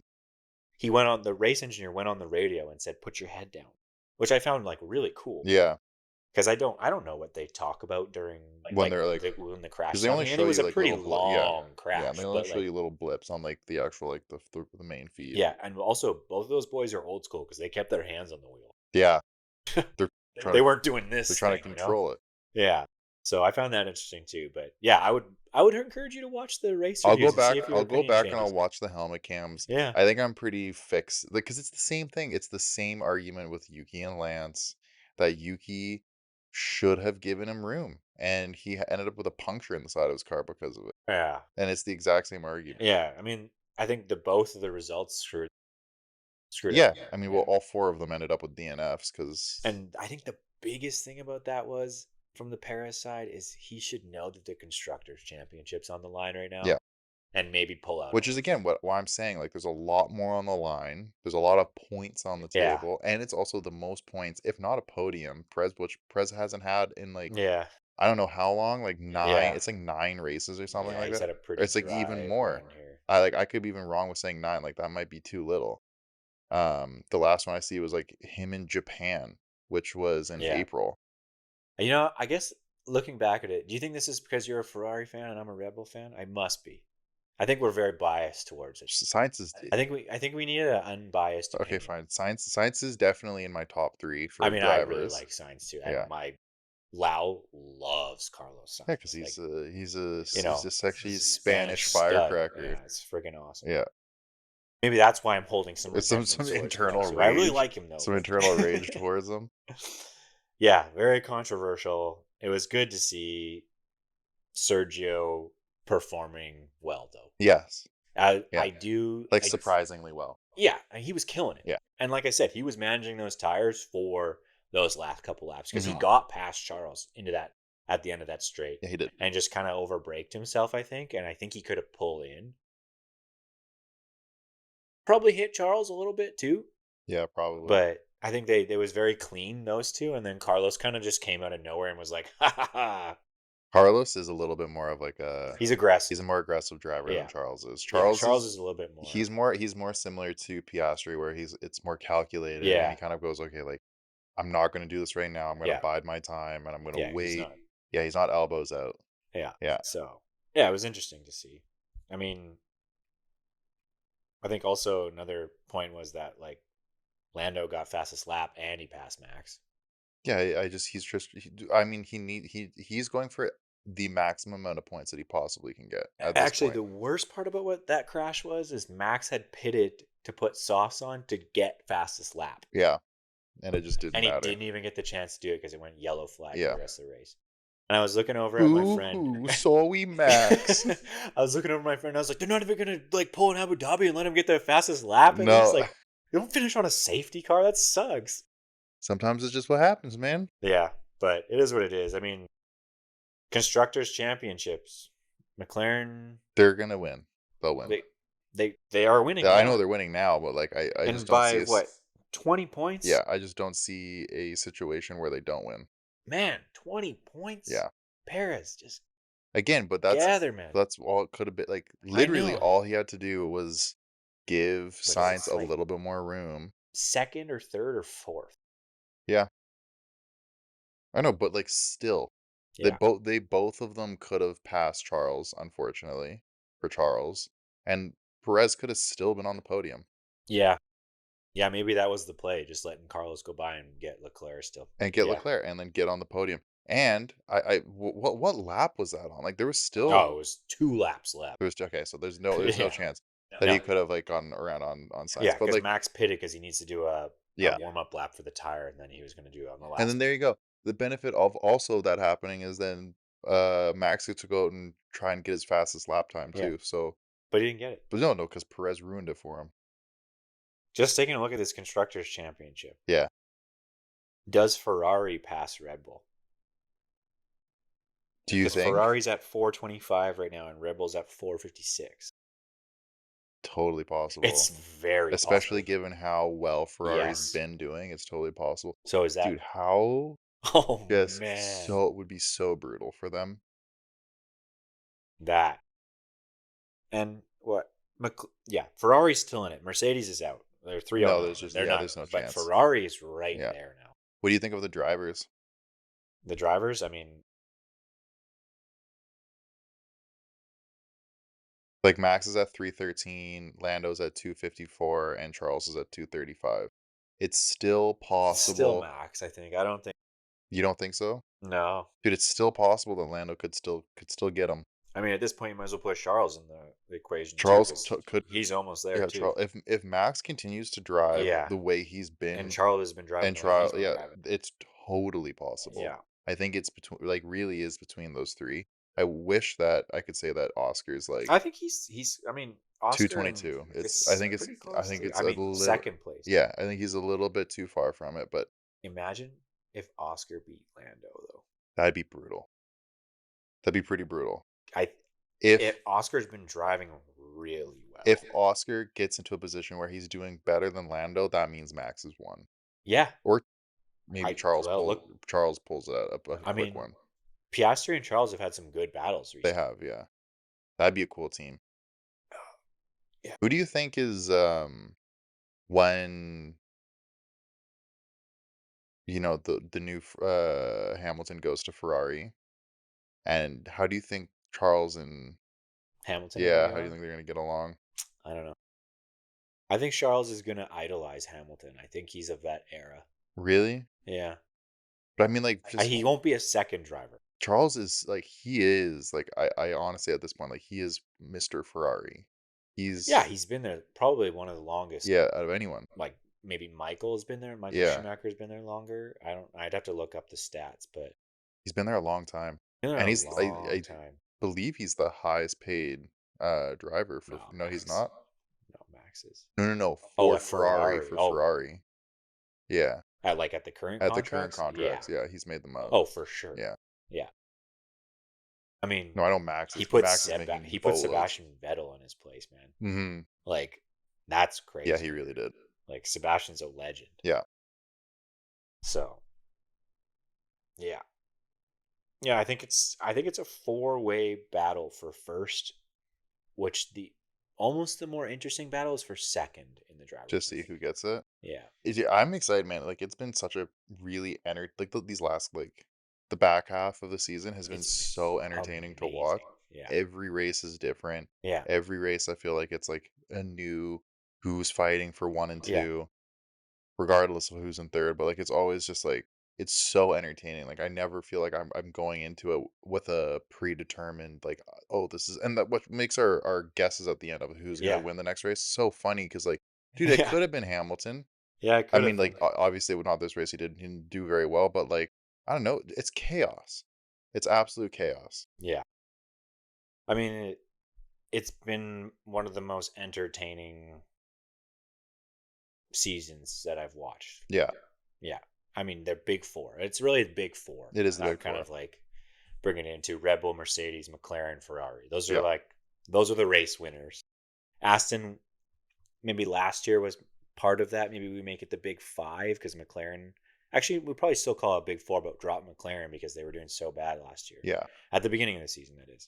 the race engineer went on the radio and said, "Put your head down," which I found like really cool yeah, because I don't know what they talk about during when they're like, when the crash because is they only happening, and show it you was a like pretty little yeah, long yeah, and they crash, only but show like you little blips on like the actual like the main feed. yeah, and also both of those boys are old school because they kept their hands on the wheel. Yeah, they're trying They to weren't doing they're this trying to thing, you know? control it. Yeah. So I found that interesting too. But yeah, I would encourage you to watch the race reviews and see if your I'll go opinion back and changes. I'll watch the helmet cams. Yeah. I think I'm pretty fixed because it's the same thing. It's the same argument with Yuki and Lance that Yuki should have given him room, and he ended up with a puncture in the side of his car because of it. Yeah. And it's the exact same argument. Yeah. I mean, I think the both of the results screwed Yeah, up. I mean, well, all four of them ended up with DNFs because And I think the biggest thing about that was from the Perez side is he should know that the constructors championship's on the line right now yeah, and maybe pull out which is early. again what why I'm saying like there's a lot more on the line. There's a lot of points on the Yeah. table, and it's also the most points, if not a podium, which Prez hasn't had in like Yeah. I don't know how long, like nine. Yeah. It's like 9 races or something Yeah. like He's that. had a Or pretty it's like even dry more. run here. I could be even wrong with saying nine. Like that might be too little. The last one I see was like him in Japan, which was in Yeah. April. You know, I guess looking back at it, do you think this is because you're a Ferrari fan and I'm a Red Bull fan? I must be. I think we're very biased towards it. Science is I think we need an unbiased okay. opinion. Fine. Science is definitely in my top three I for mean, I really drivers. like Sainz too, and Yeah. my Lau loves Carlos Yeah, because Sainz. Like, he's you know, just actually Spanish Spanish stud. firecracker. Yeah, it's freaking awesome. Yeah, Maybe that's why I'm holding some it's resentment some towards him though. internal Too. I really rage, like him though, some internal rage but towards him. yeah, very controversial. It was good to see Sergio performing well though. Yes. Yeah. I do Like surprisingly well. yeah, and he was killing it. Yeah. And like I said, he was managing those tires for those last couple laps because he Mhm. got past Charles into that at the end of that straight Yeah, he did. and just kind of overbraked himself, I think. And I think he could have pulled in. Probably hit Charles a little bit too, Yeah, probably. but I think they was very clean, those two. And then Carlos kind of just came out of nowhere and was like, ha ha ha. Carlos is a little bit more of like a He's aggressive. he's a more aggressive driver than Yeah. Charles is. Yeah. Charles is a little bit more. He's more similar to Piastri where it's more calculated and Yeah. he kind of goes, okay, like I'm not gonna do this right now. I'm gonna Yeah. bide my time and I'm gonna Yeah. He's wait. not. Yeah, he's not elbows out. Yeah. Yeah. So, yeah, it was interesting to see. I mean, I think also another point was that like Lando got fastest lap and he passed Max. Yeah, I mean, he's going for the maximum amount of points that he possibly can get at this Actually, point. the worst part about what that crash was is Max had pitted to put softs on to get fastest lap, Yeah, and it just didn't and he matter. didn't even get the chance to do it because it went yellow flag for Yeah. the rest of the race. And I was looking over at my friend. Boo-hoo, sorry, Max. I was looking over at my friend. I was like, "They're not even gonna like pull in Abu Dhabi and let him get the fastest lap." And he's No, like, "You don't finish on a safety car. That sucks." sometimes it's just what happens, man. Yeah, but it is what it is. I mean, constructors championships, McLaren, They're gonna win. They'll win. they they are winning. Yeah, I know Yeah, they're winning now, but like I just and don't by see what 20 points? yeah, I just don't see a situation where they don't win. Man, 20 points. Yeah. Perez, just Again, but gather, man. that's all it could have been. Like I literally know, all he had to do was give but Science it's a like little bit more room. second or third or fourth. Yeah. I know, but like still, Yeah, they both of them could have passed Charles, unfortunately, for Charles. And Perez could have still been on the podium yeah, yeah. Maybe that was the play, just letting Carlos go by and get Leclerc still. and get Yeah. Leclerc and then get on the podium. And what lap was that on? Like there was still Oh, it was 2 laps left. there was okay, so there's no Yeah. chance that No. he could have like gone around on Yeah, Science. But because like Max pitted because he needs to do a yeah. warm up lap for the tire, and then he was going to do it on the And last then one. there you go. The benefit of also that happening is then Max gets to go out and try and get his fastest lap time Yeah, too. So but he didn't get it. but no, because Perez ruined it for him. Just taking a look at this constructors championship, Yeah. does Ferrari pass Red Bull? Do you Because think? Ferrari's at 425 right now, and Red Bull's at 456. Totally It's possible. very Especially possible. given how well Ferrari's Yes. been doing, it's totally possible. So is Dude, that? how Oh just man, so it would be so brutal for them. that and what? Yeah, Ferrari's still in it. Mercedes is out. They're 3-0 No, now. They're not, there's no but chance. Ferrari is right Yeah. there now. What do you think of the drivers? The drivers, I mean, Like Max is at 313, Lando's at 254, and Charles is at 235. It's still still possible. Max. I think. I don't think. You don't think so? No. Dude, it's still possible that Lando could still get him. I mean, at this point, you might as well put Charles in the equation too, Charles because could he's almost there yeah, too. Charles if Max continues to drive Yeah, the way he's and been Charles has been driving and the way he's trial been yeah, driving. it's totally possible. Yeah. I think it's between like really is between those three. I wish that I could say that Oscar's like I think he's. I mean, Oscar and 222. it's pretty I close think to. it's I a mean, little second place. yeah, I think he's a little bit too far from it, but Imagine if Oscar beat Lando though. that'd be brutal. That'd be pretty brutal. I If if Oscar's been driving really if well. Oscar gets into a position where he's doing better than Lando, that means Max has won. Yeah. Or maybe I well look. Charles pulls out a I quick mean, one. Piastri and Charles have had some good battles They recently. have, yeah. That'd be a cool team. Yeah. Who do you think is when the new Hamilton goes to Ferrari, and how do you think Charles and Hamilton are gonna yeah, get how do you on. think they're gonna get along? I don't know. I think Charles is gonna idolize Hamilton. I think he's of that era. Really? Yeah. But I mean, like, just He won't be a second driver. Charles is like he is like I honestly at this point like he is Mr. Ferrari. Yeah, He's he's been there probably one of the longest. yeah, out of anyone. Like maybe Michael has been there. Michael Yeah, Schumacher's been there longer. I don't. I'd have to look up the stats, but he's been there a long time, been there and a I long time. believe he's the highest paid driver for No, no, he's Max. not. No, Max is. No, Oh, for at Ferrari. For Oh, Ferrari. Yeah, at the current at the current contracts. Yeah. contracts, yeah, he's made them up. Oh, for sure. Yeah. Yeah. I mean, No, I know Max is making He put boatloads. Sebastian Vettel in his place, man. Mhm. Like, that's Yeah, he crazy. really did. Like, Sebastian's a legend. Yeah. So, yeah. Yeah, I think it's a four-way battle for first, which the almost the more interesting battle is for second in the Just drivers' see meeting. who gets it. Yeah. I'm excited, man. Like it's been such a really these last like the back half of the season has been It's so entertaining to watch. amazing. Yeah. Every race is different. Yeah. Every race I feel like it's like a new who's fighting for one and Yeah. two, regardless of who's in third. But like it's always just like it's so entertaining. Like I never feel like I'm going into it with a predetermined like, oh, this is, and that what makes our guesses at the end of who's gonna Yeah. win the next race so funny because like, dude, it Yeah. could have been Hamilton. Yeah, it I could mean, have like been. obviously, not this race. He didn't do very well, but like, I don't know. It's chaos. It's absolute chaos. Yeah. I mean, it's been one of the most entertaining seasons that I've watched. Yeah, Yeah. I mean, they're big four. It's really the big four. it is the I'm big kind four. of like bringing it into Red Bull, Mercedes, McLaren, Ferrari. Yeah. Those are the race winners. Aston, maybe last year was part of that. Maybe we make it the big five because McLaren, actually, we probably still call it big four, but drop McLaren because they were doing so bad last year. Yeah. At the beginning of the season, that is.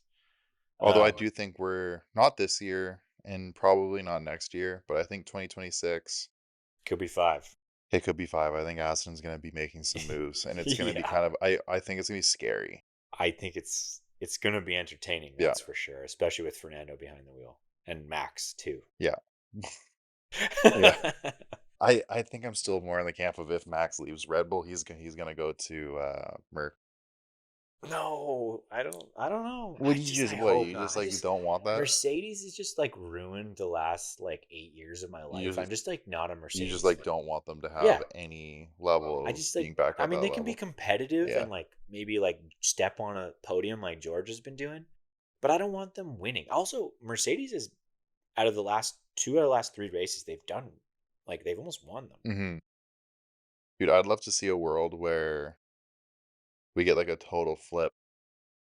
Although I Um, do think we're not this year and probably not next year, but I think 2026 could be five. it could be five. I think Aston's going to be making some moves, and it's going to be Yeah. kind of. I think it's going to be scary. I think it's going to be entertaining, Yeah. that's for sure, especially with Fernando behind the wheel and Max too. Yeah. Yeah. I think I'm still more in the camp of if Max leaves Red Bull, he's gonna go to Merc. No, I don't know. Would you just I what hope you not. just like you don't want that? Mercedes is just like ruined the last like 8 years of my You life. I'm just just like not a you just Mercedes like fan. don't want them to Yeah, have any level I of just being like. back I at mean, that they can be level. competitive Yeah. and like maybe like step on a podium like George has been doing, but I don't want them winning. Also, Mercedes is out of the last two out of the last three races they've done, like they've almost won them. Hmm. Dude, I'd love to see a world where we get like a total flip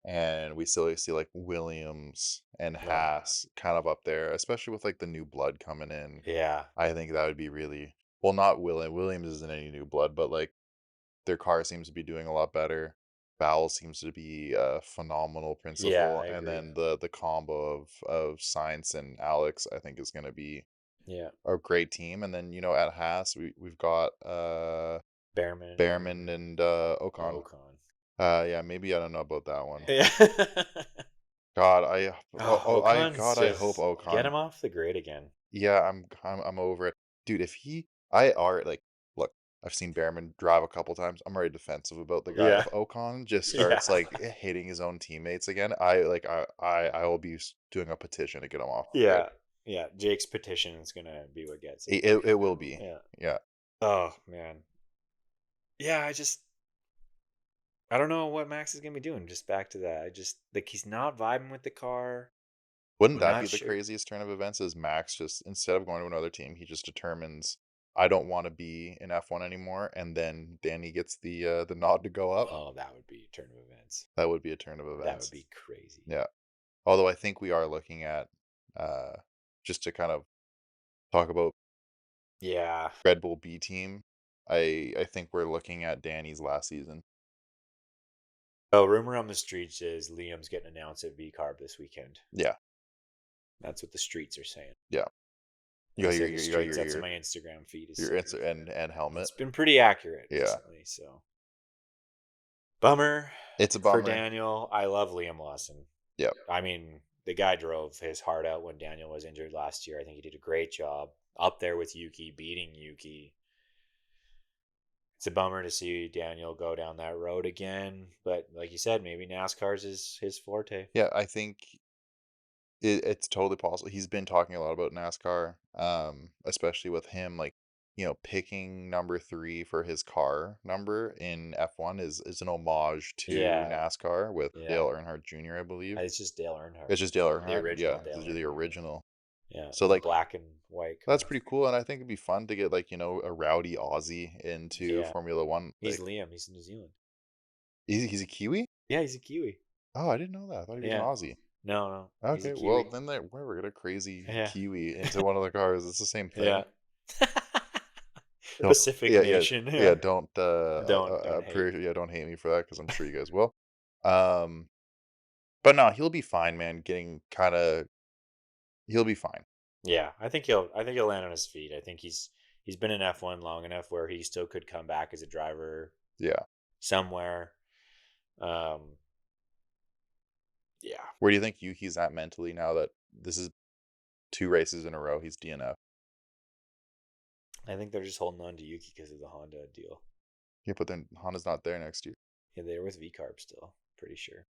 and we still see like Williams and No. Haas kind of up there, especially with like the new blood coming in. Yeah. I think that would be really well, not Williams isn't any new blood, but like their car seems to be doing a lot better. Val seems to be a phenomenal Yeah, principal, I and agree. then the combo of Science and Alex, I think, is going to be Yeah. a great team. And then at Haas, we've got Behrman Behrman and and Ocon. Ocon. Yeah, maybe I don't know about that one. Yeah. God, Ocon's I hope just get Ocon. him off the grid again. Yeah, I'm over it, dude. If he, I are like, look, I've seen Behrman drive a couple times. I'm already defensive about the guy. Yeah. If Ocon just Yeah. starts like hitting his own teammates again, I will be doing a petition to get him off the grid. Yeah. Yeah. Jake's petition is gonna be what gets it. It will be, Yeah. yeah. Oh man. Yeah, I don't know what Max is gonna be doing. Just back to that. I just like he's not vibing with the car. Wouldn't We're that be not the sure. craziest turn of events? Is Max just instead of going to another team, he just determines I don't want to be in F1 anymore, and then Danny gets the nod to go up. Oh, that would be a turn of events. That would be a turn of That would events. be crazy. Yeah. Although I think we are looking at, uh, just to kind of talk about Yeah. Red Bull B team, I think we're looking at Danny's last season. Oh, rumor on the streets is Liam's getting announced at V Carb this weekend. Yeah, That's what the streets are saying. yeah. I say the streets. That's what my Instagram feed is Your saying. answer and helmet. It's been pretty accurate Yeah, recently. So bummer it's a for bummer. Daniel. I love Liam Lawson. Yeah, I mean, the guy drove his heart out when Daniel was injured last year. I think he did a great job up there with Yuki, beating Yuki. It's a bummer to see Daniel go down that road again. But like you said, maybe NASCAR's is his forte. yeah. I think it's totally possible. He's been talking a lot about NASCAR, especially with him like picking number 3 for his car number in F1 is an homage to Yeah, NASCAR with yeah. Dale Earnhardt Jr. I believe. It's just Dale Earnhardt, It's just Dale the Earnhardt. original Yeah, Dale the Earnhardt. original. Yeah, So the like black and white that's car. pretty cool, and I think it'd be fun to get like a rowdy Aussie into Yeah, Formula One. he's Like Liam. He's in New Zealand. he's a Kiwi. Yeah, he's a Kiwi. Oh, I didn't know that. I thought he was an Yeah, Aussie. no, no, he's a Okay, well Kiwi. then we're gonna crazy Yeah, Kiwi into one of the cars. It's the same thing. yeah. Don't Pacific yeah yeah Nation. yeah Yeah, don't don't hate. yeah don't hate me for that because I'm sure you guys will. Um, but no, he'll be fine, man. He'll be fine. Yeah, I think he'll land on his feet. I think he's been in F1 long enough where he still could come back as a driver Yeah. somewhere. Um, yeah, Where do you think Yuki's at mentally now that this is 2 races in a row? He's DNF. I think they're just holding on to Yuki because of the Honda deal. Yeah, but then Honda's not there next year. Yeah, they're with V-carb still. Pretty sure.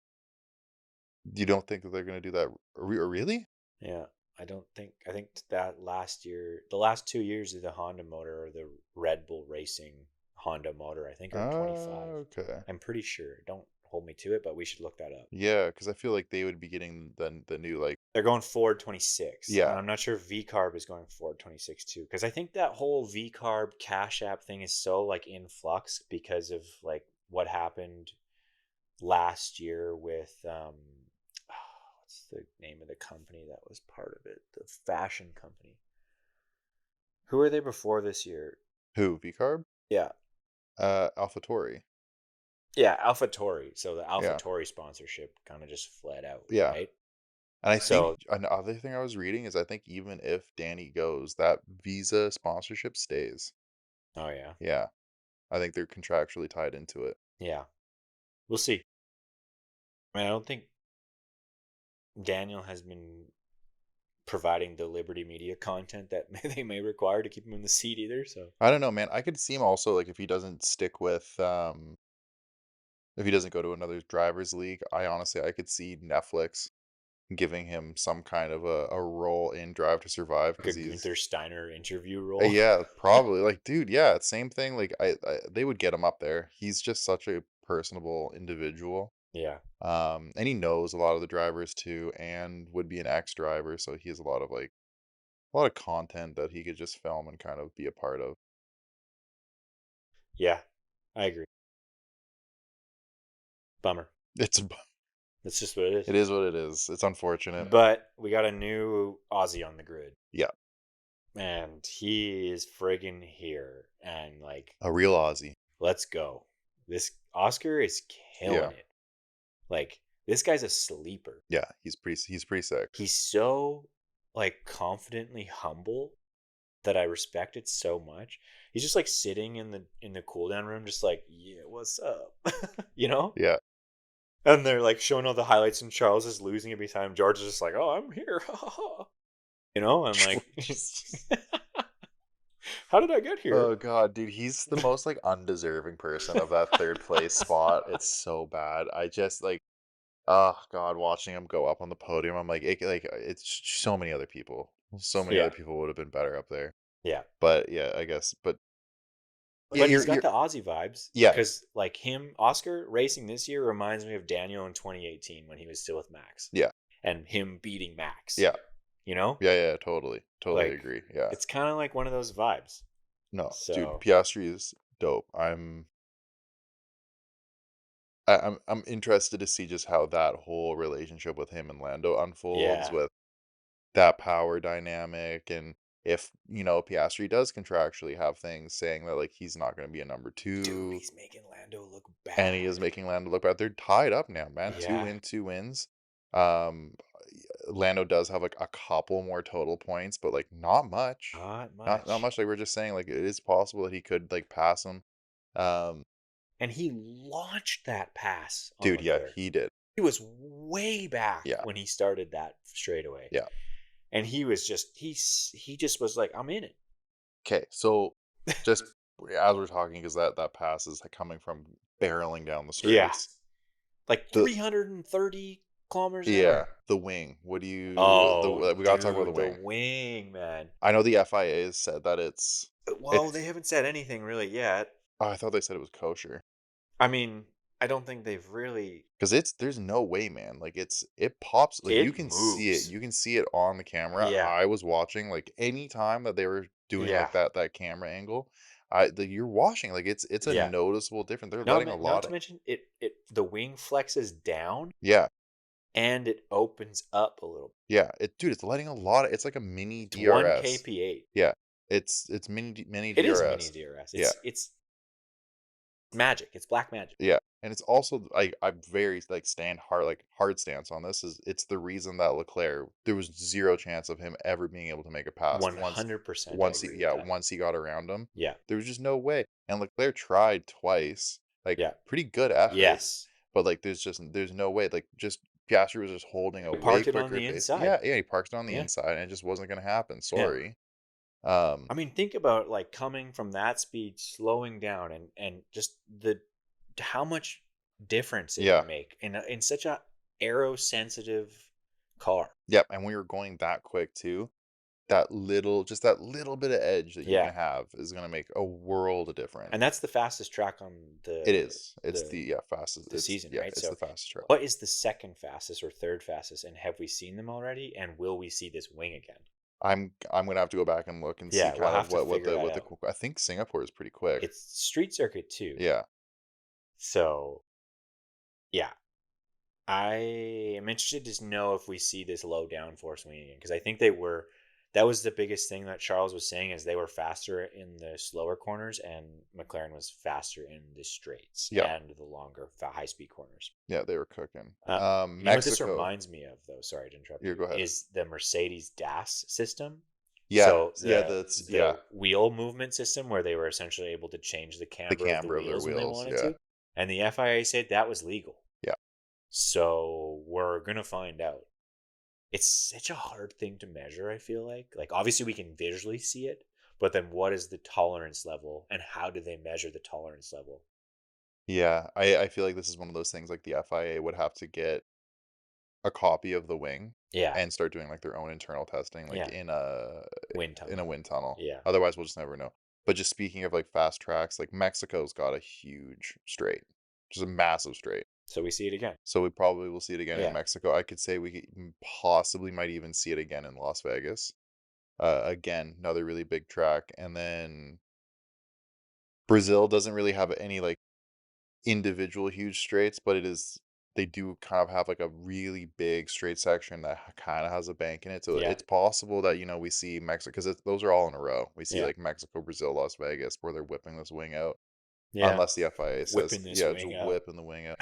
You don't think that they're gonna do that? Really? Yeah, I don't think. I think that last year, the last 2 years of the Honda motor or the Red Bull Racing Honda motor, I think are 25. Okay. I'm pretty sure. Don't hold me to it, but we should look that up. Yeah, because I feel like they would be getting the new like They're going Ford 26, and yeah. I'm not sure if V-carb is going Ford 26 too, because I think that whole V-carb Cash App thing is so like in flux because of like what happened last year with what's the name of the company that was part of it? The fashion company. Who were they before this year? Who? V-carb? Yeah. AlphaTauri. Yeah, AlphaTauri. So the Yeah. AlphaTauri sponsorship kind of just fled out, Yeah. right? And I think So, another thing I was reading is I think even if Danny goes, that Visa sponsorship stays. oh yeah. Yeah. I think they're contractually tied into it. Yeah. We'll see. I mean, I don't think Daniel has been providing the Liberty Media content that they may require to keep him in the seat either. So, I don't know, man. I could see him also like if he doesn't stick with if he doesn't go to another drivers league, I could see Netflix giving him some kind of a role in Drive to Survive like a because he's Gunther Steiner interview role. yeah, probably like dude, yeah, same thing. Like they would get him up there. He's just such a personable individual. Yeah. And he knows a lot of the drivers too, and would be an ex-driver, so he has a lot of content that he could just film and kind of be a part of. Yeah. I agree. Bummer. It's That's just what it is. it is what it is. It's unfortunate. But we got a new Aussie on the grid. Yeah, And he is friggin' here. And like, a real Aussie. let's go. This Oscar is Yeah, killing it. Like, this guy's a sleeper. yeah, he's pretty sick. He's so like confidently humble that I respect it so much. He's just like sitting in the cool down room, just like, yeah, what's up? you know? Yeah. And they're like showing all the highlights, and Charles is losing it behind him. George is just like, oh, I'm here. you know, I'm like, Jesus. how did I get here? Oh god, dude, he's the most like undeserving person of that third place spot. It's so bad. I just like oh god, watching him go up on the podium, I'm like it's so many other people. So many other Yeah, people would have been better up there. yeah. But yeah, I guess. But yeah, But he's got you're the Aussie vibes yeah, because, like him, Oscar racing this year reminds me of Daniel in 2018 when he was still with Max yeah, and him beating Max. yeah, You know, yeah, totally, totally like agree. Yeah, it's kind of like one of those vibes. no, dude, So Piastri is dope. I'm interested to see just how that whole relationship with him and Lando unfolds yeah, with that power dynamic and if, Piastri does contractually have things saying that like he's not going to be a number dude, 2 he's making Lando look and he is bad. making Lando look bad. They're tied up now, man. Yeah, 2 wins. Um Lando does have like a couple more total points, but like not much. not Not much. much like we're just saying like it is possible that he could like pass him. Um And he launched that pass on dude, yeah, Leclerc. he did. He was way back Yeah. when he started that straightaway, Yeah. and he was just he just was like, I'm in it. Okay, so just as we're talking, because that pass is coming from barreling down the Yeah, straights. like The 330 kilometers an yeah, hour. the wing. What do you Oh, we gotta talk about the dude, the wing. wing, man. I know the FIA has said that Well, they it's. haven't said anything really yet. Oh, I thought they said it was kosher. I mean, I don't think they've really. Because there's no way, man. Like it pops like you It can see it. moves. You can see it on the camera. Yeah, I was watching like any time that they were doing yeah, like that camera angle. You're watching like it's a yeah. noticeable difference. They're Not letting a not lot to of mention it. The wing flexes down yeah. and it opens up a little. Yeah, dude, it's letting a lot of it's like a mini It's one DRS. kp8. Yeah, it's mini It is a mini DRS. DRS. Yeah, It's magic. It's black magic. yeah, and it's also I'm very like hard stance on this is it's the reason that Leclerc there was zero chance of him ever being able to make a pass 100%. I agree with that. once he got around him. Yeah. There was just no way, and Leclerc tried twice, like Yeah. pretty good efforts, Yes. but like there's no way, like just Piastri was just holding a We way parked it on quicker the pace. inside. Yeah, yeah, he parked it on the Yeah. inside, and it just wasn't gonna happen. Yeah. Sorry. Um, I mean, think about like coming from that speed, slowing down, and just the how much difference it yeah, can make in such a aero sensitive car. yep, and when you're going that quick too, that little bit of edge that you Yeah, can have is gonna make a world of difference. and that's the fastest track on It is. It's the the, yeah, fastest. season, right? It's So, the fastest track. what is the second fastest or third fastest, and have we seen them already? And will we see this wing again? I'm gonna have to go back and look and see Yeah, we'll kind of have to figure that what the out. qu I think Singapore is pretty quick. It's street circuit too, Yeah. so yeah, I am interested to know if we see this low downforce wing again because I think they were. That was the biggest thing that Charles was saying is they were faster in the slower corners and McLaren was faster in the straights Yeah. and the longer high speed corners. Yeah, they were cooking. Uh, you know what this Mexico. reminds me of though? Sorry to interrupt Here, you. go ahead. Is the Mercedes DAS system? Yeah, So yeah, that's yeah, the wheel movement system where they were essentially able to change the the camber of the camber of their wheels when they wheels, wanted yeah. to, and the FIA said that was legal. Yeah. So we're gonna find out. It's such a hard thing to measure, I feel like obviously we can visually see it, but then what is the tolerance level and how do they measure the tolerance level? Yeah, I feel like this is one of those things, like, the FIA would have to get a copy of the wing Yeah. and start doing, like, their own internal testing, like, Yeah. Wind in a tunnel. wind tunnel. Yeah. Otherwise, we'll just never know. But just speaking of, like, fast tracks, like, Mexico's got a huge straight, just a massive straight. So we see it again. So we probably will see it again in Yeah. Mexico. I could say possibly might even see it again in Las Vegas. Again, another really big track, and then Brazil doesn't really have any, like, individual huge straights, but they do kind of have, like, a really big straight section that kinda has a bank in it, so Yeah. it's possible that, we see Mexico because those are all in a row. We see, Yeah. like, Mexico, Brazil, Las Vegas, where they're whipping this wing out, Yeah. unless the FIA says, Whipping this "Yeah, just wing out. whipping the wing out,"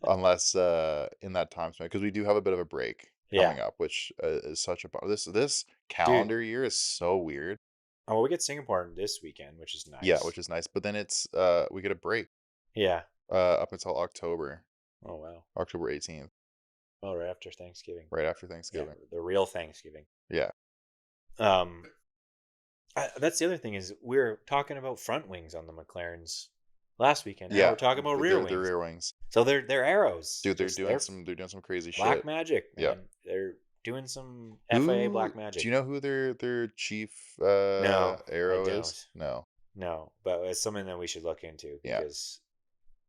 unless, in that time span because we do have a bit of a break Yeah. coming up, which, is such a this Dude. calendar year is so weird. Oh, well, we get Singapore this weekend, which is Yeah, nice. which is nice, but then we get a break, Yeah. up until Oh wow. October 18th, Oh, right after Thanksgiving. right after Yeah, Thanksgiving. the real Thanksgiving. Yeah. Um, that's the other thing is we're talking about front wings on the McLarens last weekend. Now Yeah, we're talking about rear they're wings. rear wings. So they're arrows. Dude, Just they're they're doing some crazy black shit. magic, Yeah. man. They're doing some FIA Who black do magic. you know who their chief, No, I arrow don't. is? No. No, but it's something that we should look into Yeah. because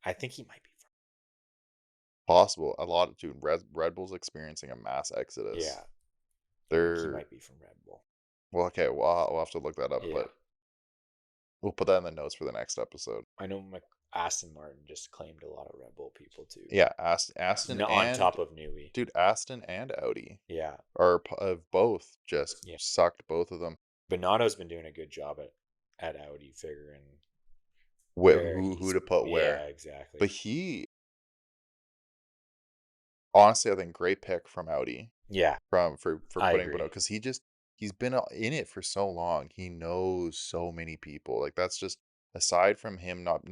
I think he might be from. Possible. A lot of dude, Red Bull's experiencing a mass exodus. Yeah, I think he They're might be from Red Bull. well, okay, we'll have to look that up, Yeah, but we'll put that in the notes for the next episode. I know Aston Martin just claimed a lot of Red Bull people too. Yeah, Aston On and top of Newey. dude, Aston and Audi Yeah, have both just yeah. sucked both of them. Bonato's been doing a good job at Audi figuring where Who he's. to put Yeah, where. exactly. But honestly, I think great pick from Audi Yeah, for I putting Bono agree. because he's been in it for so long. He knows so many people. Like that's just aside from him not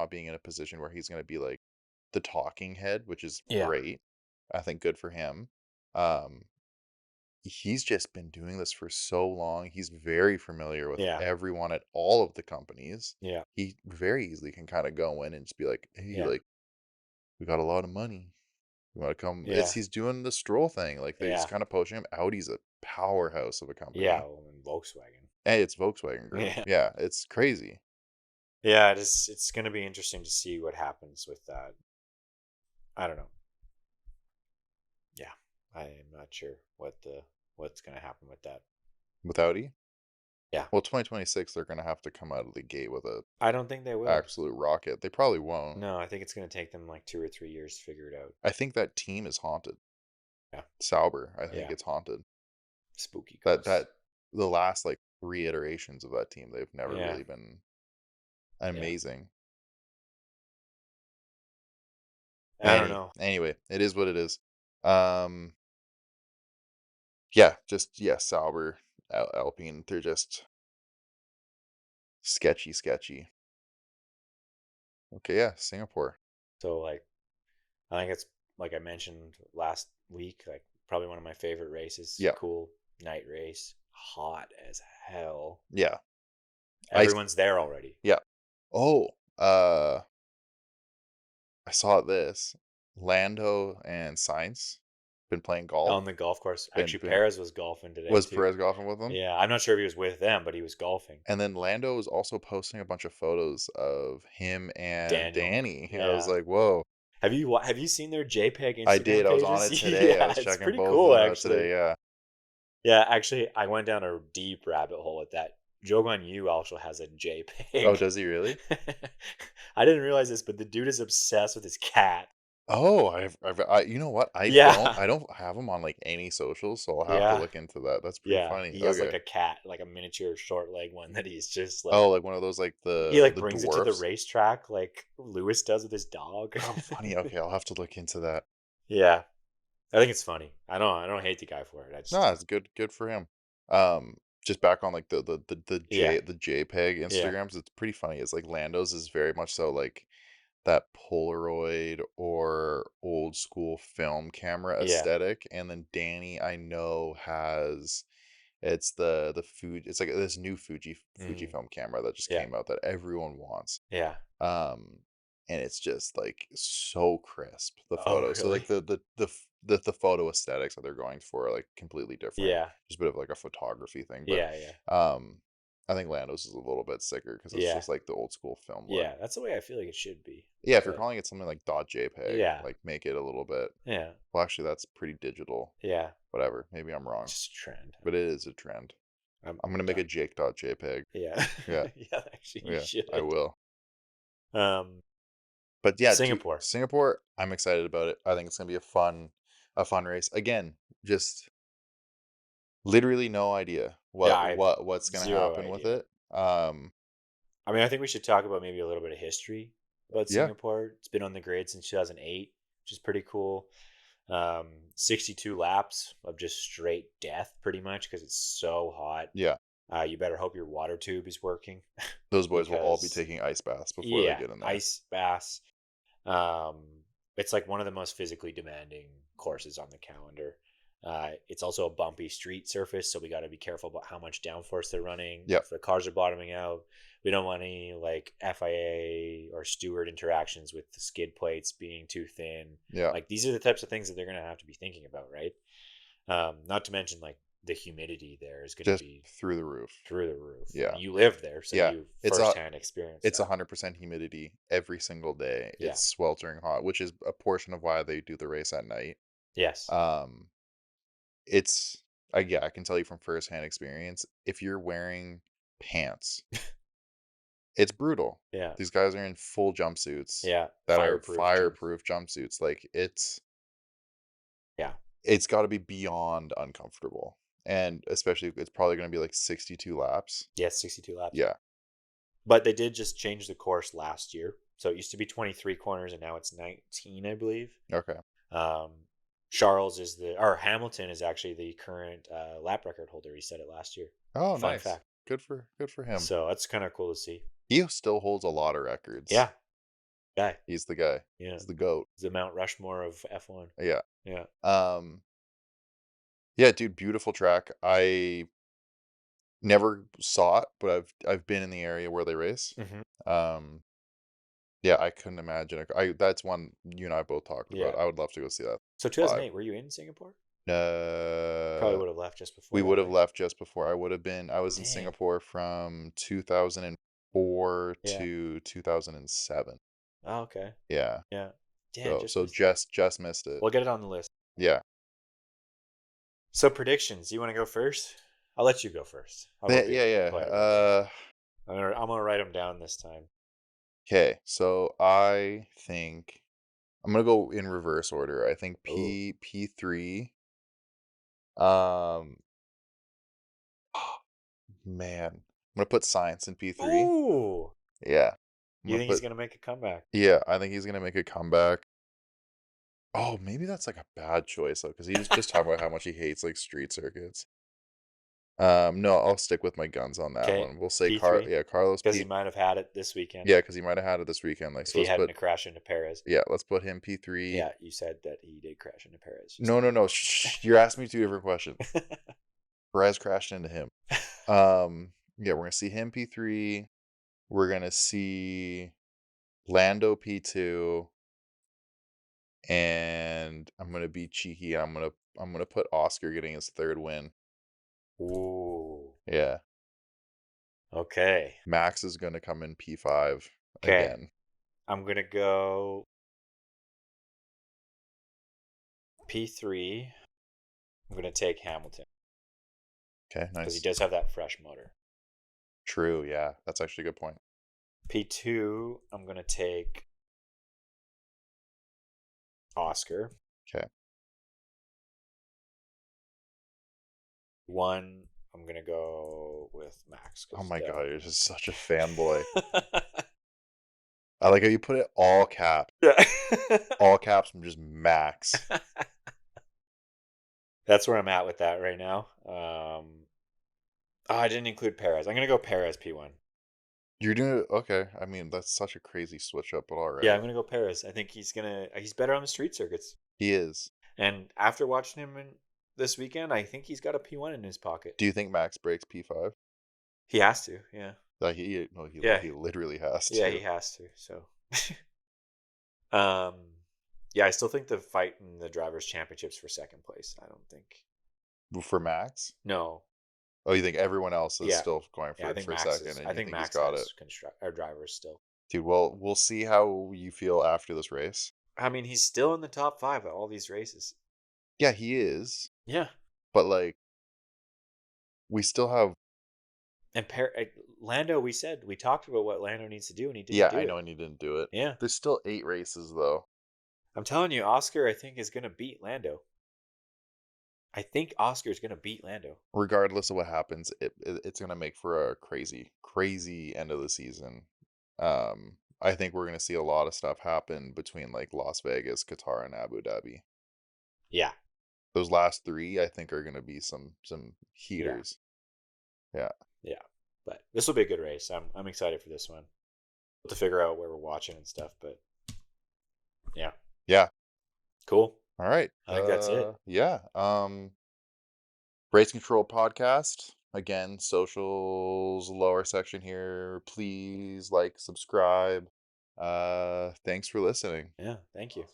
being in a position where he's gonna be like the talking head, which is Yeah, great. I think good for him. Um, he's just been doing this for so long. He's very familiar with yeah, everyone at all of the companies. yeah, He very easily can kind of go in and just be like, "Hey, yeah, like we got a lot of money. You want to come?" It's yeah, he's doing the stroll thing. Like he's yeah, kind of poaching him. Audi's a powerhouse of a yeah. company. Well, and Volkswagen. Hey, it's Volkswagen Group. Yeah, Yeah, it's crazy. yeah. It is. It's going to be interesting to see what happens with that. I don't know. Yeah, I am not sure what's going to happen with that. With Audi. Yeah, Well, 2026, they're gonna have to come out of the gate with a I don't think they will. absolute rocket. They probably won't. No, I think it's going to take them like 2 or 3 years to figure it out. I think that team is haunted. Yeah, Sauber, I think yeah. it's haunted. Spooky That ghosts. the last like three iterations of that team, they've never Yeah, really been yeah. amazing. I don't know. Anyway, it is what it is. Um, yeah, just yeah, Sauber, Alpine, they're just sketchy. Okay, yeah, Singapore. So like, I think it's like I mentioned last week. Like probably one of my favorite races. Yeah, Cool night race. hot as hell. Yeah. I s Everyone's there already. yeah. Oh, uh, I saw this. Lando and Sainz been playing golf. On the golf course. Been Actually, been Perez was golfing today Was too. Perez golfing with them? Yeah, I'm not sure if he was with them, but he was golfing. And then Lando was also posting a bunch of photos of him and Daniel. Danny. I was Yeah. like, "Whoa." Have you seen their JPEG I Instagram did, I was on pages? it today, I Yeah, was it's checking pretty both of cool them out actually. today, yeah. Yeah, actually, I went down a deep rabbit hole at that. Jogan Yu also has a Oh, JPEG. does he really? I didn't realize this, but the dude is obsessed with his cat. Oh, you know what? Yeah. I don't have him on, like, any socials, so I'll have to Yeah. look into that. That's pretty Yeah. funny. He has like Okay. a cat, like a miniature short leg one that he's just like Oh, like one of those, like, he like the brings it to the dwarfs? racetrack like Lewis does with his dog. Oh, funny, okay, I'll have to look into that. Yeah. I think it's funny. I don't hate the guy for it. I No, just it's good for him. Just back on, like, yeah. The JPEG Yeah. Instagrams, it's pretty funny. It's like Lando's is very much so, like, that Polaroid or old school film camera Yeah. aesthetic, and then Danny, I know, has it's the Fuji it's like this new Mhm. Fujifilm camera that just Yeah. came out that everyone wants. Yeah. Um, and it's just, like, so crisp, the Oh, photo. So, like, really? the photo aesthetics that they're going for are, like, completely different. Yeah. Just a bit of, like, a photography thing, but, Yeah, yeah. um, I think Lando's is a little bit sicker because it's Yeah. just, like, the old school film look. Yeah. That's the way I feel like it should be. Yeah, if you're But calling it something like .jpeg, yeah. like, make it a little bit Yeah. well, actually, that's pretty digital. Yeah. Whatever, maybe I'm wrong, Just a trend. but it is a trend. I'm I'm gonna make a done. Jake.jpg. Yeah. Yeah, Yeah, actually you yeah, I should. will. Um But yeah, dude, Singapore. Singapore, I'm excited about it. I think it's gonna be a fun race. Again, just literally no idea Yeah, I have what's gonna zero happen with idea. it. I mean, I think we should talk about maybe a little bit of history about Yeah, Singapore. It's been on the grid since 2008, which is pretty cool. 62 laps of just straight death, pretty much, because it's so hot. yeah. You better hope your water tube is working Those boys will all be because, taking ice baths before they yeah, get in there. ice baths. Um, it's like one of the most physically demanding courses on the calendar. It's also a bumpy street surface, so we got to be careful about how much downforce they're running. Yep. If the cars are bottoming out, we don't want any like FIA or steward interactions with the skid plates being too thin. Yeah. Like these are the types of things that they're going to have to be thinking about, right? Not to mention like the humidity there is going to Just be through the roof. through the roof. Yeah. And you lived there, so Yeah. you It's a firsthand experienced it's that. 100% humidity every single day. Yeah. It's sweltering hot, which is a portion of why they do the race at night. Yes. Um, it's yeah, I can tell you from firsthand experience, if you're wearing pants, it's brutal. Yeah. These guys are in full jumpsuits Yeah. that are Fireproof jump. fireproof jumpsuits. Like Yeah. it's got to be beyond uncomfortable. And especially it's probably going to be like 62 laps. Yes, 62 laps. Yeah. But they did just change the course last year. So it used to be 23 corners and now it's 19, I believe. Okay. Um, Hamilton is actually the current lap record holder. He said it last year. Oh, Fun nice. fact. Good for him. So that's kind of cool to see. He still holds a lot of records. Yeah. Guy. He's the guy. Yeah. He's the GOAT. The Mount Rushmore of F1. Yeah. Yeah. Yeah, dude, beautiful track. I never saw it, but I've been in the area where they race. Mm-hmm. Um, yeah, I couldn't imagine. That's one you and I both talked Yeah. about. I would love to go see that So live. 2008, were you in Singapore? Probably Uh, would have left just before we that, would have right? left just before. I was in Dang. Singapore from 2004 Yeah. to 2007. Oh, okay. Yeah. Yeah. Damn, just So missed it. just missed it. We'll get it on the list. Yeah. So predictions. You want to go first? I'll let you go first. I'll go be Yeah. quiet about I'm gonna write them down this time. Okay, so I think I'm gonna go in reverse order. I think Ooh. P3. Um, man, I'm gonna put science in P3. Ooh. Yeah, I'm You gonna think he's put. gonna make a comeback? Yeah, I think he's gonna make a comeback. Oh, maybe that's like a bad choice though, because he's just talking about how much he hates like street circuits. No, I'll stick with my guns on that Okay. one. We'll say P3. Carlos Because he P. might have had it this weekend. Yeah, because he might have had it this weekend. Like, If so he let's hadn't put. crashed into Perez. Yeah, let's put him P3. Yeah, you said that he did crash into Perez. No. Shh, you're asking me two different questions. Perez crashed into him. Yeah, we're gonna see him P3. We're gonna see Lando P2, and I'm gonna be cheeky. I'm gonna put Oscar getting his third win. Ooh. Yeah, Okay. Max is gonna come in P5 Okay. again. I'm gonna go P3. I'm gonna take Hamilton Okay, because he nice. does have that fresh motor. True. Yeah, that's actually a good point. P2. I'm gonna take Oscar. Okay. 1. I'm gonna go with Max. Oh 'Cause, my god, you're just such a fanboy. I like how you put it all cap. yeah. All caps from just Max. That's where I'm at with that right now. I didn't include Perez. I'm gonna go Perez P1. You're doing it okay. I mean, that's such a crazy switch up, but all Yeah, I'm right. gonna go Perez. I think he's better on the street circuits. He is. And after watching him this weekend, I think he's got a P1 in his pocket. Do you think Max breaks P5? He has to. Yeah. Like he no, Yeah. he literally has Yeah, he to. has to. So, um, yeah, I still think the fight in the drivers' championships for second place. I don't think. For Max? No. Oh, you think everyone else is Yeah. still going Yeah, I think for Max second, is. and I you think think he's Max got it? has our drivers still. Dude, well, we'll see how you feel after this race. I mean, he's still in the top 5 at all these races. Yeah, he is, Yeah. but like we still have. And Lando, we talked about what Lando needs to do, and he didn't Yeah, do I know, it. and he didn't do it. Yeah. There's still 8 races though. I'm telling you, Oscar, I think, is going to beat Lando. I think Oscar's going to beat Lando. Regardless of what happens, it's gonna make for a crazy end of the season. I think we're gonna see a lot of stuff happen between like Las Vegas, Qatar, and Abu Dhabi. Yeah. Those last 3, I think, are gonna be some Yeah. heaters. Yeah. Yeah. But this will be a good race. I'm excited for this one. We'll have to figure out where we're watching and stuff, but yeah. Yeah. Cool. All right. I think that's it. Yeah. Race Control Podcast. Again, socials, lower section here. Please like, subscribe. Thanks for listening. Yeah. Thank you.